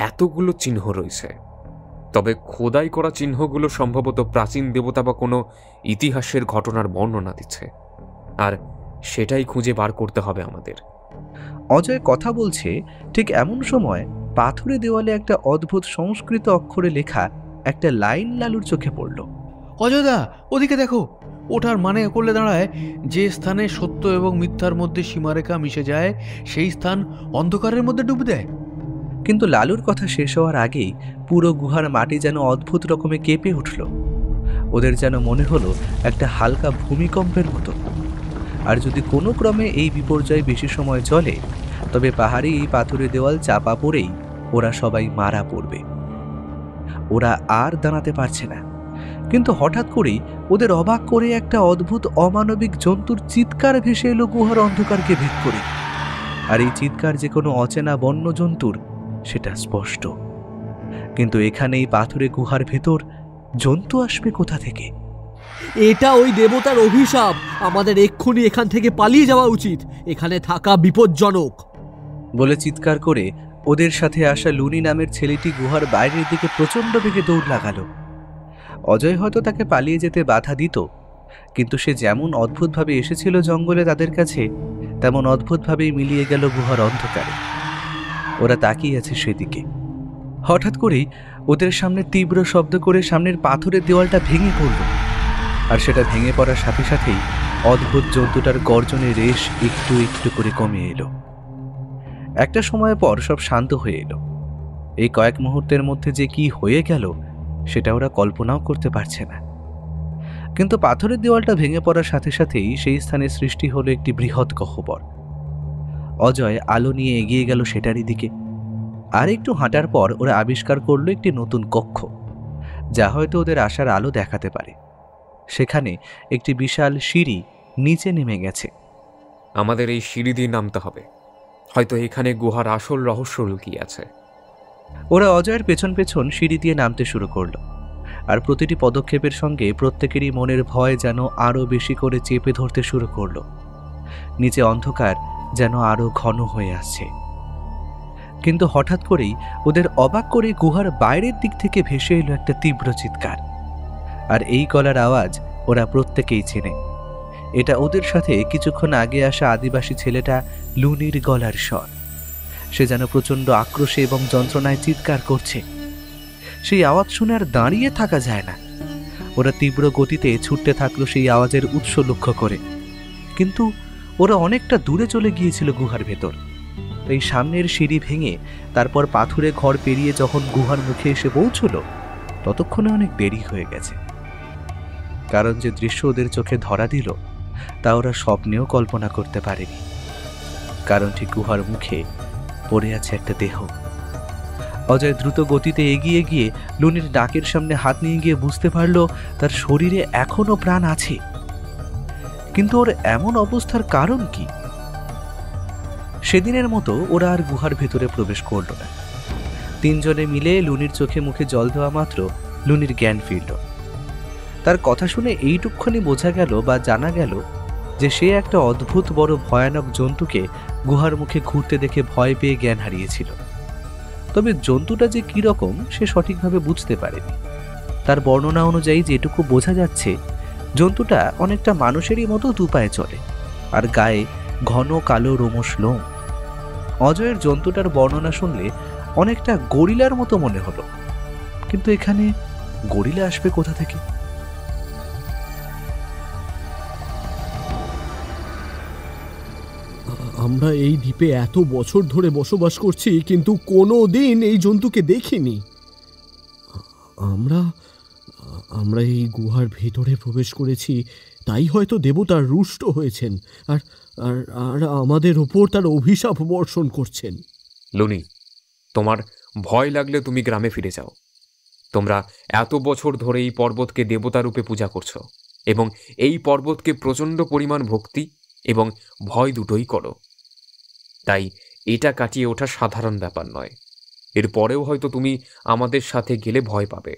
এতগুলো চিহ্ন রয়েছে, তবে খোদাই করা চিহ্নগুলো সম্ভবত প্রাচীন দেবতা বা কোনো ইতিহাসের ঘটনার বর্ণনা দিচ্ছে, আর সেটাই খুঁজে বার করতে হবে আমাদের। অজয় কথা বলছে, ঠিক এমন সময় পাথুরে দেওয়ালে একটা অদ্ভুত সংস্কৃত অক্ষরে লেখা একটা লাইন লালুর চোখে পড়ল। অজয়দা, ওদিকে দেখো। ওটার মানে করলে দাঁড়ায়, যে স্থানে সত্য এবং মিথ্যার মধ্যে সীমারেখা মিশে যায় সেই স্থান অন্ধকারের মধ্যে ডুবে দেয়। কিন্তু লালুর কথা শেষ হওয়ার আগেই পুরো গুহার মাটি যেন অদ্ভুত রকমে কেঁপে উঠল। ওদের যেন মনে হলো একটা হালকা ভূমিকম্পের মতো। আর যদি কোনো ক্রমে এই বিপর্যয় বেশি সময় চলে, তবে পাহাড়ি এই পাথুরে দেওয়াল চাপা পড়েই ওরা সবাই মারা পড়বে। ওরা আর দাঁড়াতে পারছে না। কিন্তু হঠাৎ করেই ওদের অবাক করে একটা অদ্ভুত অমানবিক জন্তুর চিৎকার ভেসে এলো গুহার অন্ধকারকে ভেদ করে। আর এই চিৎকার যে কোনো অচেনা বন্য জন্তুর, সেটা স্পষ্ট। কিন্তু এখানে এই পাথুরে গুহার ভেতর জন্তু আসবে কোথা থেকে? এটা ওই দেবতার অভিশাপ। আমাদের এক্ষুনি এখান থেকে পালিয়ে যাওয়া উচিত, এখানে থাকা বিপজ্জনক বলে চিৎকার করে ওদের সাথে আসা লুনি নামের ছেলেটি গুহার বাইরের দিকে প্রচণ্ড বেগে দৌড় লাগালো। অজয় হয়তো তাকে পালিয়ে যেতে বাধা দিত, কিন্তু সে যেমন অদ্ভুতভাবে এসেছিল জঙ্গলে তাদের কাছে, তেমন অদ্ভুতভাবেই মিলিয়ে গেল গুহার অন্ধকারে। ওরা তাকিয়ে আছে সেদিকে। হঠাৎ করেই ওদের সামনে তীব্র শব্দ করে সামনের পাথরের দেওয়ালটা ভেঙে পড়ল, আর সেটা ভেঙে পড়ার সাথে সাথেই অদ্ভুত জন্তুটার গর্জনের রেশ একটু একটু করে কমে এলো। একটা সময় পর সব শান্ত হয়ে এলো। এই কয়েক মুহূর্তের মধ্যে যে কি হয়ে গেল সেটা ওরা কল্পনাও করতে পারছে না। কিন্তু পাথরের দেওয়ালটা ভেঙে পড়ার সাথে সাথেই সেই স্থানে সৃষ্টি হলো একটি বৃহৎ গহ্বর। অজয় আলো নিয়ে এগিয়ে গেল সেটারই দিকে। আর একটু হাঁটার পর ওরা আবিষ্কার করলো একটি নতুন কক্ষ, যা হয়তো ওদের আসার আলো দেখাতে পারে। সেখানে একটি বিশাল সিঁড়ি নিচে নেমে গেছে। আমাদের এই সিঁড়ি দিয়ে নামতে হবে, হয়তো এখানে গুহার আসল রহস্য লুকিয়ে আছে। ওরা অজয়ের পেছন পেছন সিঁড়ি দিয়ে নামতে শুরু করলো, আর প্রতিটি পদক্ষেপের সঙ্গে প্রত্যেকেরই মনের ভয় যেন আরো বেশি করে চেপে ধরতে শুরু করলো। নিচে অন্ধকার যেন আরো ঘন হয়ে আসছে। কিন্তু হঠাৎ করেই ওদের অবাক করে গুহার বাইরের দিক থেকে ভেসে এলো একটা তীব্র চিৎকার। আর এই গলার আওয়াজ ওরা প্রত্যেকেই চেনে। এটা ওদের সাথে কিছুক্ষণ আগে আসা আদিবাসী ছেলেটা লুনির গলার স্বর। সে যেন প্রচণ্ড আক্রোশে এবং যন্ত্রণায় চিৎকার করছে। সেই আওয়াজ শুনে আর দাঁড়িয়ে থাকা যায় না। ওরা তীব্র গতিতে ছুটতে থাকলো সেই আওয়াজের উৎস লক্ষ্য করে। কিন্তু ওরা অনেকটা দূরে চলে গিয়েছিল গুহার ভেতর। এই সামনের সিঁড়ি ভেঙে তারপর পাথুরে ঘর পেরিয়ে যখন গুহার মুখে এসে পৌঁছল, ততক্ষণে অনেক দেরি হয়ে গেছে। কারণ যে দৃশ্য ওদের চোখে ধরা দিল তা ওরা স্বপ্নেও কল্পনা করতে পারেনি। কারণ ঠিক গুহার মুখে পড়ে আছে একটা দেহ। অজয় দ্রুত গতিতে এগিয়ে গিয়ে লুনির ডাকের সামনে হাত নিয়ে গিয়ে বুঝতে পারল তার শরীরে এখনো প্রাণ আছে। কিন্তু ওর এমন অবস্থার কারণ কি? সেদিনের মতো ওরা আর গুহার ভেতরে প্রবেশ করল না। তিনজনে মিলে লুনির চোখে মুখে জল দেওয়া মাত্র লুনির জ্ঞান ফিরল। তার কথা শুনে এইটুকখানি বোঝা গেল বা জানা গেল যে সে একটা অদ্ভুত বড় ভয়ানক জন্তুকে গুহার মুখে ঘুরতে দেখে ভয় পেয়ে জ্ঞান হারিয়েছিল। তবে জন্তুটা যে কি রকম সে সঠিকভাবে বুঝতে পারেনি। তার বর্ণনা অনুযায়ী যেটুকু বোঝা যাচ্ছে, জন্তুটা অনেকটা মানুষেরই মতো দুপায়ে চলে, আর গায়ে ঘন কালো রোমশ লোম। অজয়ের জন্তুটার বর্ণনা শুনলে অনেকটা গরিলার মতো মনে হলো। কিন্তু এখানে গরিলা আসবে কোথা থেকে? আমরা এই দ্বীপে এত বছর ধরে বসবাস করছি, কিন্তু কোনো দিন এই জন্তুকে দেখিনি। আমরা আমরা এই গুহার ভেতরে প্রবেশ করেছি, তাই হয়তো দেবতা রুষ্ট হয়েছেন আর আর আর আমাদের ওপর তার অভিশাপ বর্ষণ করছেন। লুনি, তোমার ভয় লাগলে তুমি গ্রামে ফিরে যাও। তোমরা এত বছর ধরে এই পর্বতকে দেবতা রূপে পূজা করছো, এবং এই পর্বতকে প্রচণ্ড পরিমাণ ভক্তি এবং ভয় দুটোই করো। তাই এটা কাটিয়ে ওঠা সাধারণ ব্যাপার নয়। এরপরেও হয়তো তুমি আমাদের সাথে গেলে ভয় পাবে,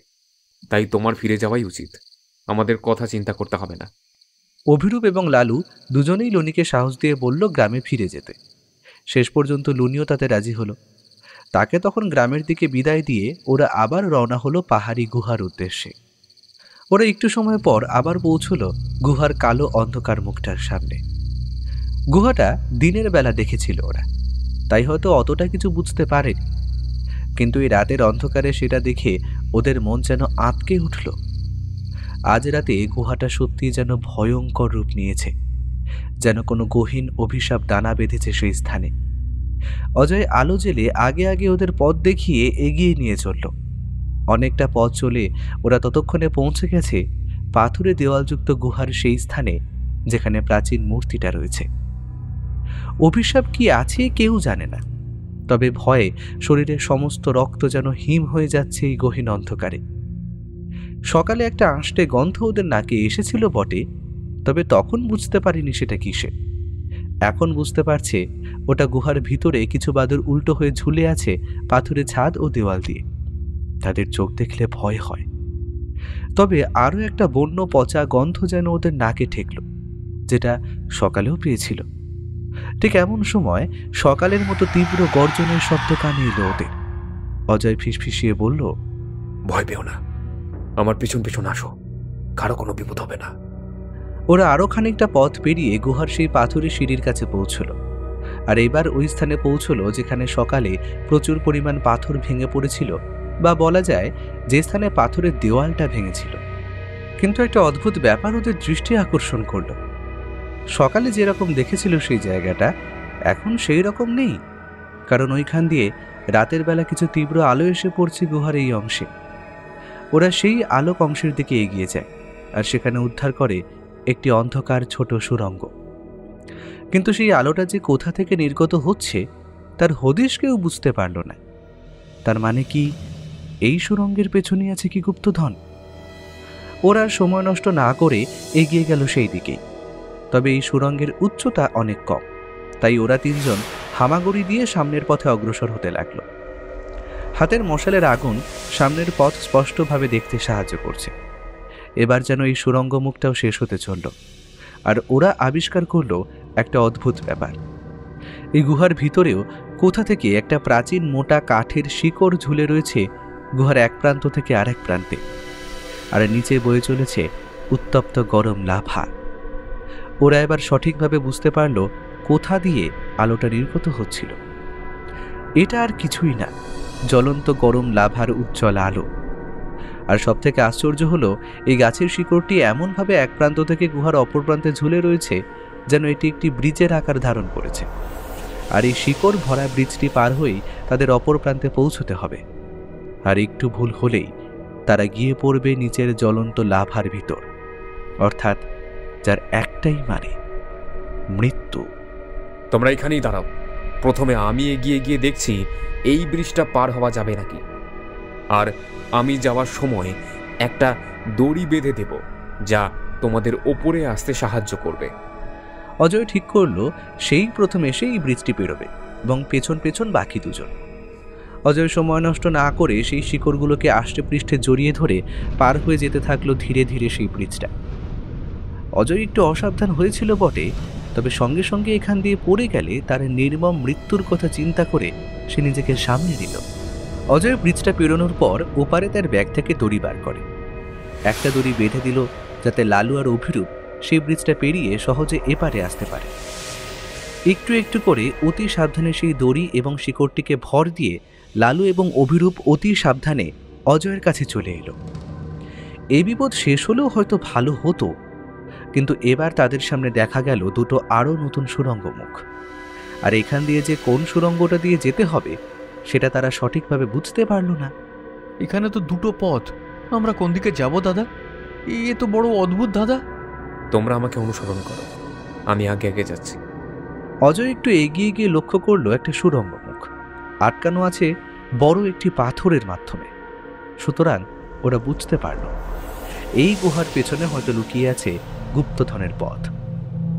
তাই তোমার ফিরে যাওয়াই উচিত। আমাদের কথা চিন্তা করতে হবে না। অভিরূপ এবং লালু দুজনেই লুনিকে সাহস দিয়ে বলল গ্রামে ফিরে যেতে। শেষ পর্যন্ত লুনিও তাতে রাজি হলো। তাকে তখন গ্রামের দিকে বিদায় দিয়ে ওরা আবার রওনা হলো পাহাড়ি গুহার উদ্দেশ্যে। ওরা একটু সময় পর আবার পৌঁছলো গুহার কালো অন্ধকার মুখটার সামনে। গুহাটা দিনের বেলা দেখেছিল ওরা, তাই হয়তো অতটা কিছু বুঝতে পারেনি, কিন্তু এই রাতের অন্ধকারে সেটা দেখে ওদের মন যেন আঁতকে উঠল। আজ রাতে গুহাটা সত্যিই যেন ভয়ঙ্কর রূপ নিয়েছে, যেন কোনো গহীন অভিশাপ দানা বেঁধেছে সেই স্থানে। অজয় আলো জেলে আগে আগে ওদের পথ দেখিয়ে এগিয়ে নিয়ে চলল। অনেকটা পথ চলে ওরা ততক্ষণে পৌঁছে গেছে পাথুরে দেওয়ালযুক্ত গুহার সেই স্থানে যেখানে প্রাচীন মূর্তিটা রয়েছে। অভিশাপ কি আছে কেউ জানে না, তবে ভয়ে শরীরের সমস্ত রক্ত যেন হিম হয়ে যাচ্ছে এই গহীন অন্ধকারে। সকালে একটা আঁশটে গন্ধ ওদের নাকে এসেছিল বটে, তবে তখন বুঝতে পারিনি সেটা কিসে। এখন বুঝতে পারছে ওটা গুহার ভিতরে কিছু বাদুড় উল্টো হয়ে ঝুলে আছে পাথুরে ছাদ ও দেওয়াল দিয়ে। তাদের চোখ দেখলে ভয় হয়, তবে আরও একটা বন্য পচা গন্ধ যেন ওদের নাকে ঠেকল, যেটা সকালেও পেয়েছিল। ঠিক এমন সময় সকালের মতো তীব্র গর্জনের শব্দ কানে এলো ওদের। অজয় ফিসফিসিয়ে বলল, ভয় পেও না, আমার পিছন পিছন আসো, কারো কোনো বিপদ হবে না। ওরা আরও খানিকটা পথ পেরিয়ে গুহার সেই পাথুরে সিঁড়ির কাছে পৌঁছল। আর এবার ওই স্থানে পৌঁছল যেখানে সকালে প্রচুর পরিমাণ পাথর ভেঙে পড়েছিল, বা বলা যায় যে স্থানে পাথরের দেওয়ালটা ভেঙেছিল। কিন্তু একটা অদ্ভুত ব্যাপার ওদের দৃষ্টি আকর্ষণ করল। সকালে যেরকম দেখেছিল সেই জায়গাটা এখন সেই রকম নেই, কারণ ওইখান দিয়ে রাতের বেলা কিছু তীব্র আলো এসে পড়ছে গুহার এই অংশে। ওরা সেই আলোক অংশের দিকে এগিয়ে যায় আর সেখানে উদ্ধার করে একটি অন্ধকার ছোট সুড়ঙ্গ। কিন্তু সেই আলোটা যে কোথা থেকে নির্গত হচ্ছে তার হদিশ কেউ বুঝতে পারল না। তার মানে কি এই সুড়ঙ্গের পেছনে আছে কি গুপ্তধন? ওরা সময় নষ্ট না করে এগিয়ে গেল সেই দিকে। তবে এই সুড়ঙ্গের উচ্চতা অনেক কম, তাই ওরা তিনজন হামাগুড়ি দিয়ে সামনের পথে অগ্রসর হতে লাগলো। হাতের মশালের আগুন সামনের পথ স্পষ্টভাবে দেখতে সাহায্য করছে। এবার যেন এই সুড়ঙ্গ মুখটাও শেষ হতে চলল, আর ওরা আবিষ্কার করলো একটা অদ্ভুত ব্যাপার। এই গুহার ভিতরেও কোথা থেকে একটা প্রাচীন মোটা কাঠের শিকড় ঝুলে রয়েছে গুহার এক প্রান্ত থেকে আরেক প্রান্তে, আর নিচে বয়ে চলেছে উত্তপ্ত গরম লাভা। ওরা এবার সঠিকভাবে বুঝতে পারল কোথা দিয়ে আলোটা নির্গত হচ্ছিল। এটা আর কিছুই না, জ্বলন্ত গরম লাভার উজ্জ্বল আলো। আর সবথেকে আশ্চর্য হলো এই গাছের শিকড়টি এমনভাবে এক প্রান্ত থেকে গুহার অপর প্রান্তে ঝুলে রয়েছে যেন এটি একটি ব্রিজের আকার ধারণ করেছে। আর এই শিকড় ভরা ব্রিজটি পার হয়েই তাদের অপর প্রান্তে পৌঁছতে হবে। আর একটু ভুল হলেই তারা গিয়ে পড়বে নিচের জ্বলন্ত লাভার ভিতর, অর্থাৎ যার একটাই মানে মৃত্যু। তোমরা এখানেই দাঁড়াও, প্রথমে আমি এগিয়ে গিয়ে দেখছি এই ব্রিজটা পার হওয়া যাবে নাকি, আর আমি যাওয়ার সময় একটা দড়ি বেঁধে দেব যা তোমাদের ওপরে আসতে সাহায্য করবে। অজয় ঠিক করলো সেই প্রথম এসে এই ব্রিজটি পেরোবে এবং পেছন পেছন বাকি দুজন। অজয় সময় নষ্ট না করে সেই শিকড়গুলোকে আষ্টে পৃষ্ঠে জড়িয়ে ধরে পার হয়ে যেতে থাকলো ধীরে ধীরে সেই ব্রিজটা। অজয় একটু অসাবধান হয়েছিল বটে, তবে সঙ্গে সঙ্গে এখান দিয়ে পড়ে গেলে তার নির্মম মৃত্যুর কথা চিন্তা করে সে নিজেকে সামনে দিল। অজয় ব্রিজটা পেরোনোর পর ওপারে তার ব্যাগ থেকে দড়ি বার করে। একটা দড়ি বেঁধে দিল যাতে লালু আর অভিরূপ সেই ব্রিজটা পেরিয়ে সহজে এপারে আসতে পারে। একটু একটু করে অতি সাবধানে সেই দড়ি এবং শিকড়টিকে ভর দিয়ে লালু এবং অভিরূপ অতি সাবধানে অজয়ের কাছে চলে এলো। এই বিপদ শেষ হলেও হয়তো ভালো হতো, কিন্তু এবার তাদের সামনে দেখা গেল দুটো আরও নতুন সুড়ঙ্গ মুখ। আর এখান দিয়ে যে কোন সুড়ঙ্গটা দিয়ে যেতে হবে সেটা তারা সঠিকভাবে বুঝতে পারল না। এখানে তো দুটো পথ, আমরা কোন দিকে যাব দাদা? এ তো বড় অদ্ভুত দাদা। তোমরা আমাকে অনুসরণ করো, আমি আগে আগে যাচ্ছি। অজয় একটু এগিয়ে গিয়ে লক্ষ্য করলো একটা সুড়ঙ্গ মুখ আটকানো আছে বড় একটি পাথরের মাধ্যমে। সুতরাং ওরা বুঝতে পারল এই গুহার পেছনে হয়তো লুকিয়ে আছে গুপ্তধনের পথ।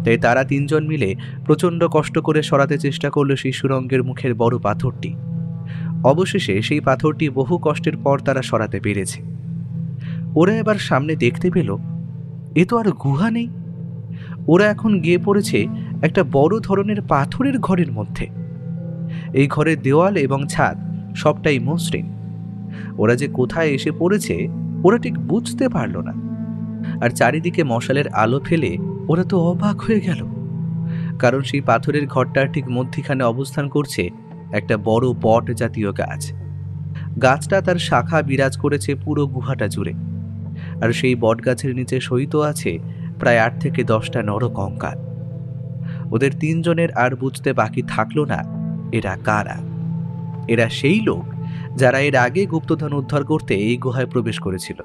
তাই তারা তিনজন মিলে প্রচণ্ড কষ্ট করে সরাতে চেষ্টা করলো সেই সুড়ঙ্গের মুখের বড় পাথরটি। অবশেষে সেই পাথরটি বহু কষ্টের পর তারা সরাতে পেরেছে। ওরা এবার সামনে দেখতে পেল এ তো আর গুহা নেই। ওরা এখন গিয়ে পড়েছে একটা বড় ধরনের পাথরের ঘরের মধ্যে। এই ঘরের দেওয়াল এবং ছাদ সবটাই মসৃণ। ওরা যে কোথায় এসে পড়েছে ওরা ঠিক বুঝতে পারল না। আর চারিদিকে মশালের আলো ফেলে ওরা তো অবাক হয়ে গেল, কারণ সেই পাথরের ঘরটার ঠিক মধ্যিখানে অবস্থান করছে একটা বড় বট জাতীয় গাছ। গাছটা তার শাখা বিরাজ করেছে পুরো গুহাটা জুড়ে। আর সেই বট গাছের নিচে শয়িত আছে প্রায় 8 থেকে 10টা নরকঙ্কাল। ওদের 3 জনের আর বুঝতে বাকি থাকলো না এরা কারা। এরা সেই লোক যারা এর আগে গুপ্তধন উদ্ধার করতে এই গুহায় প্রবেশ করেছিল,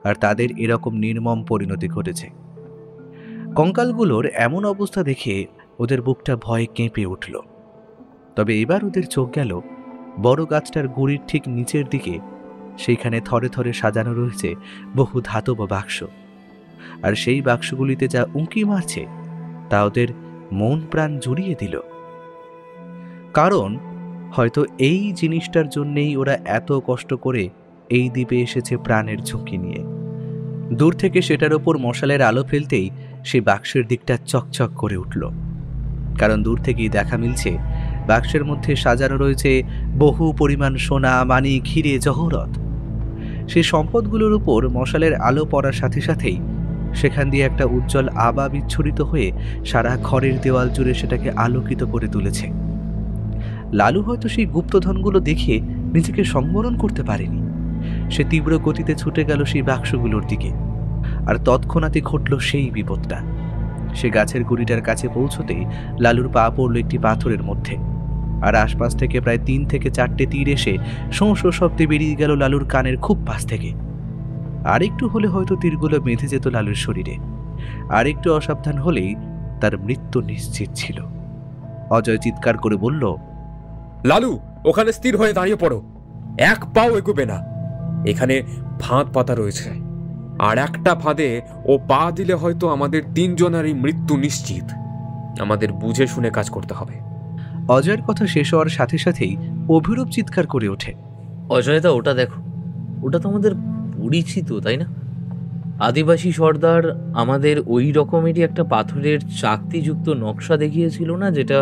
আর তাদের এরকম নির্মম পরিণতি ঘটেছে। কঙ্কালগুলোর এমন অবস্থা দেখে ওদের বুকটা ভয়ে কেঁপে উঠল। তবে এবার ওদের চোখ গেল বড় গাছটার গুড়ির ঠিক নিচের দিকে। সেইখানে থরে থরে সাজানো রয়েছে বহু ধাতব বাক্স। আর সেই বাক্সগুলিতে যা উঁকি মারছে তা ওদের মন প্রাণ জুড়িয়ে দিল। কারণ হয়তো এই জিনিসটার জন্যেই ওরা এত কষ্ট করে এই দ্বীপে এসেছে প্রাণের ঝুঁকি নিয়ে। দূর থেকে সেটার ওপর মশালের আলো ফেলতেই সেই বাক্সের দিকটা চকচক করে উঠল, কারণ দূর থেকেই দেখা মিলছে বাক্সের মধ্যে সাজানো রয়েছে বহু পরিমাণ সোনা, মানিক, হিরে, জহরত। সেই সম্পদগুলোর উপর মশালের আলো পড়ার সাথে সাথেই সেখান দিয়ে একটা উজ্জ্বল আভা বিচ্ছুরিত হয়ে সারা ঘরের দেওয়াল জুড়ে সেটাকে আলোকিত করে তুলেছে। লালু হয়তো সেই গুপ্তধনগুলো দেখে নিজেকে সংবরণ করতে পারেনি। সে তীব্র গতিতে ছুটে গেল সেই বাক্সগুলোর দিকে। আর তৎক্ষণাৎই ঘটল সেই বিপদটা। সে গাছের গুড়িটার কাছে পৌঁছতেই লালুর পা পড়ল একটি পাথরের মধ্যে। আর আশপাশ থেকে প্রায় 3 থেকে 4টে তীর এসে শোঁ শোঁ শব্দে বেরিয়ে গেল লালুর কানের খুব পাশ থেকে। আরেকটু হলে হয়তো তীরগুলো বেঁধে যেত লালুর শরীরে। আরেকটু অসাবধান হলেই তার মৃত্যু নিশ্চিত ছিল। অজয় চিৎকার করে বলল, লালু, ওখানে স্থির হয়ে দাঁড়িয়ে পড়ো, এক পাও এগোবে না। এখানে ফাঁদ পাতা রয়েছে, আর একটা ফাঁদে ও পা দিলে হয়তো আমাদের 3 জনেরই মৃত্যু নিশ্চিত। আমাদের বুঝে শুনে কাজ করতে হবে। অজয়ের কথা শেষ হওয়ার সাথে সাথেই অভিরূপ চিৎকার করে ওঠে, অজয়দা, ওটা দেখো, ওটা তো আমাদের পরিচিত, তাই না? আদিবাসী সর্দার আমাদের ওই রকমেরই একটা পাথরের চাকতিযুক্ত নকশা দেখিয়েছিল না, যেটা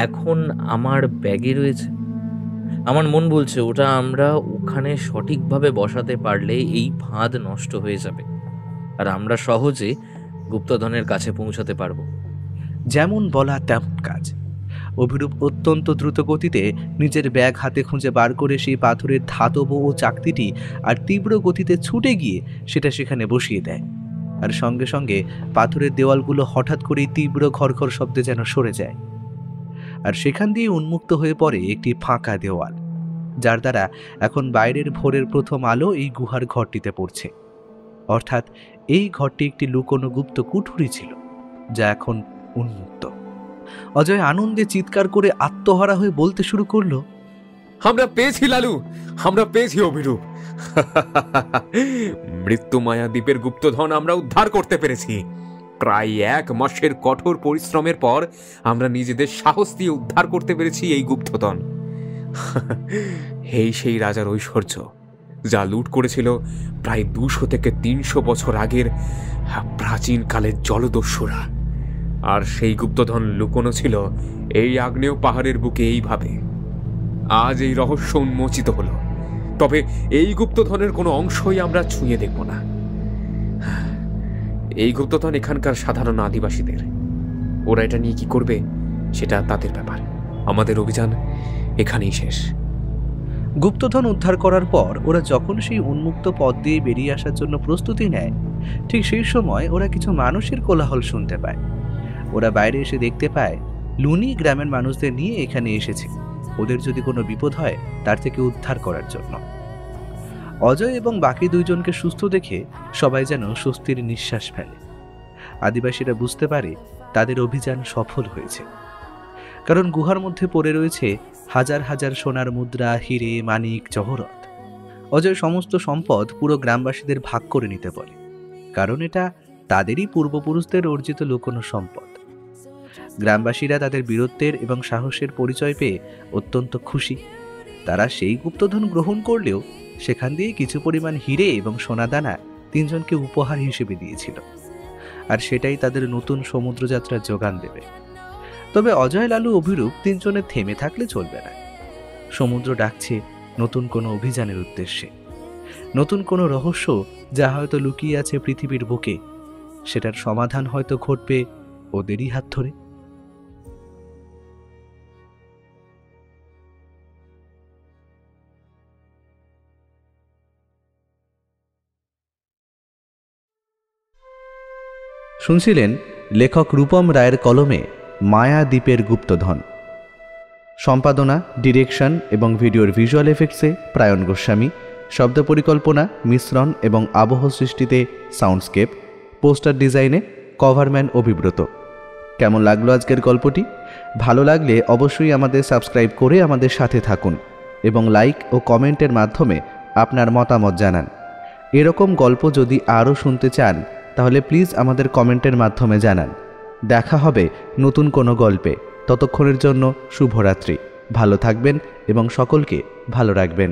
এখন আমার ব্যাগে রয়েছে। আমার মন বলছে ওটা আমরা ওখানে সঠিকভাবে বসাতে পারলে এই ফাঁদ নষ্ট হয়ে যাবে, আর আমরা সহজে গুপ্তধনের কাছে পৌঁছাতে পারবো। যেমন বলা তেমন কাজ। অভিরূপ অত্যন্ত দ্রুত গতিতে নিজের ব্যাগ হাতে খুঁজে বার করে সেই পাথরের ধাতব ও চাকতিটি আর তীব্র গতিতে ছুটে গিয়ে সেটা সেখানে বসিয়ে দেয়। আর সঙ্গে সঙ্গে পাথরের দেওয়ালগুলো হঠাৎ করেই তীব্র খড়খড় শব্দে যেন সরে যায়। আর সেখান দিয়ে উন্মুক্ত হয়ে পড়ে একটি ফাঁকা দেওয়াল, যার দ্বারা এখন বাইরের ভোরের প্রথম আলো এই গুহার ঘরটিতে পড়ছে। অর্থাৎ এই ঘরটি একটি লুকোনো গুপ্ত কুঠুরি ছিল, যা এখন উন্মুক্ত। অজয় আনন্দে চিৎকার করে আত্মহারা হয়ে বলতে শুরু করলো, আমরা পেয়েছি লালু, আমরা পেয়েছি অভিরূপ। মৃত্যুমায়া দ্বীপের গুপ্তধন আমরা উদ্ধার করতে পেরেছি। প্রায় 1 মাসের কঠোর পরিশ্রমের পর আমরা নিজেদের সাহস দিয়ে উদ্ধার করতে পেরেছি এই গুপ্তধন। এই সেই রাজার ঐশ্বর্য, যা লুট করেছিল প্রায় 200 থেকে 300 বছর আগের প্রাচীন কালের জলদস্যুরা। আর সেই গুপ্তধন লুকোনো ছিল এই আগ্নেয় পাহাড়ের বুকে এইভাবে। আজ এই রহস্য উন্মোচিত হলো, তবে এই গুপ্তধনের কোনো অংশই আমরা ছুঁয়ে দেখব না। এই গুপ্তধন এখানকার সাধারণ আদিবাসীদের। ওরা এটা নিয়ে কি করবে সেটা তাদের ব্যাপার। আমাদের অভিযান এখানেই শেষ। গুপ্তধন উদ্ধার করার পর ওরা যখন সেই উন্মুক্ত পথ দিয়ে বেরিয়ে আসার জন্য প্রস্তুতি নেয়, ঠিক সেই সময় ওরা কিছু মানুষের কোলাহল শুনতে পায়। ওরা বাইরে এসে দেখতে পায় লুনি গ্রামের মানুষদের নিয়ে এখানে এসেছে, ওদের যদি কোনো বিপদ হয় তার থেকে উদ্ধার করার জন্য। অজয় এবং বাকি 2 জনকে সুস্থ দেখে সবাই যেন স্বস্তির নিঃশ্বাস ফেলে। আদিবাসীরা বুঝতে পারে তাদের অভিযান সফল হয়েছে, কারণ গুহার মধ্যে পড়ে রয়েছে হাজার হাজার সোনার মুদ্রা, হিরে, মানিক, জহরত। অজয় সমস্ত সম্পদ পুরো গ্রামবাসীদের ভাগ করে নিতে বলে, কারণ এটা তাদেরই পূর্বপুরুষদের অর্জিত লুকোনো সম্পদ। গ্রামবাসীরা তাদের বীরত্বের এবং সাহসের পরিচয় পেয়ে অত্যন্ত খুশি। তারা সেই গুপ্তধন গ্রহণ করলেও সেখান দিয়ে কিছু পরিমাণ হিরে এবং সোনাদানা তিনজনকে উপহার হিসেবে দিয়েছিল, আর সেটাই তাদের নতুন সমুদ্রযাত্রার যোগান দেবে। তবে অজয়, লালু, অভিরূপ তিনজনে থেমে থাকলে চলবে না। সমুদ্র ডাকছে নতুন কোনো অভিযানের উদ্দেশ্যে, নতুন কোনো রহস্য যা হয়তো লুকিয়ে আছে পৃথিবীর বুকে। সেটার সমাধান হয়তো ঘটবে ওদেরই হাত ধরে। শুনছিলেন লেখক রূপম রায়ের কলমে মায়া দ্বীপের গুপ্তধন। সম্পাদনা, ডিরেকশন এবং ভিডিওর ভিজুয়াল এফেক্টসে প্রায়ণ গোস্বামী, শব্দ পরিকল্পনা, মিশ্রণ এবং আবহ সৃষ্টিতে সাউন্ডস্কেপ, পোস্টার ডিজাইনে কভারম্যান অভিব্রত। কেমন লাগলো আজকের গল্পটি? ভালো লাগলে অবশ্যই আমাদের সাবস্ক্রাইব করে আমাদের সাথে থাকুন এবং লাইক ও কমেন্টের মাধ্যমে আপনার মতামত জানান। এরকম গল্প যদি আরও শুনতে চান তাহলে প্লিজ আমাদের কমেন্টের মাধ্যমে জানান। দেখা হবে নতুন কোনো গল্পে। ততক্ষণের জন্য শুভরাত্রি। ভালো থাকবেন এবং সকলকে ভালো রাখবেন।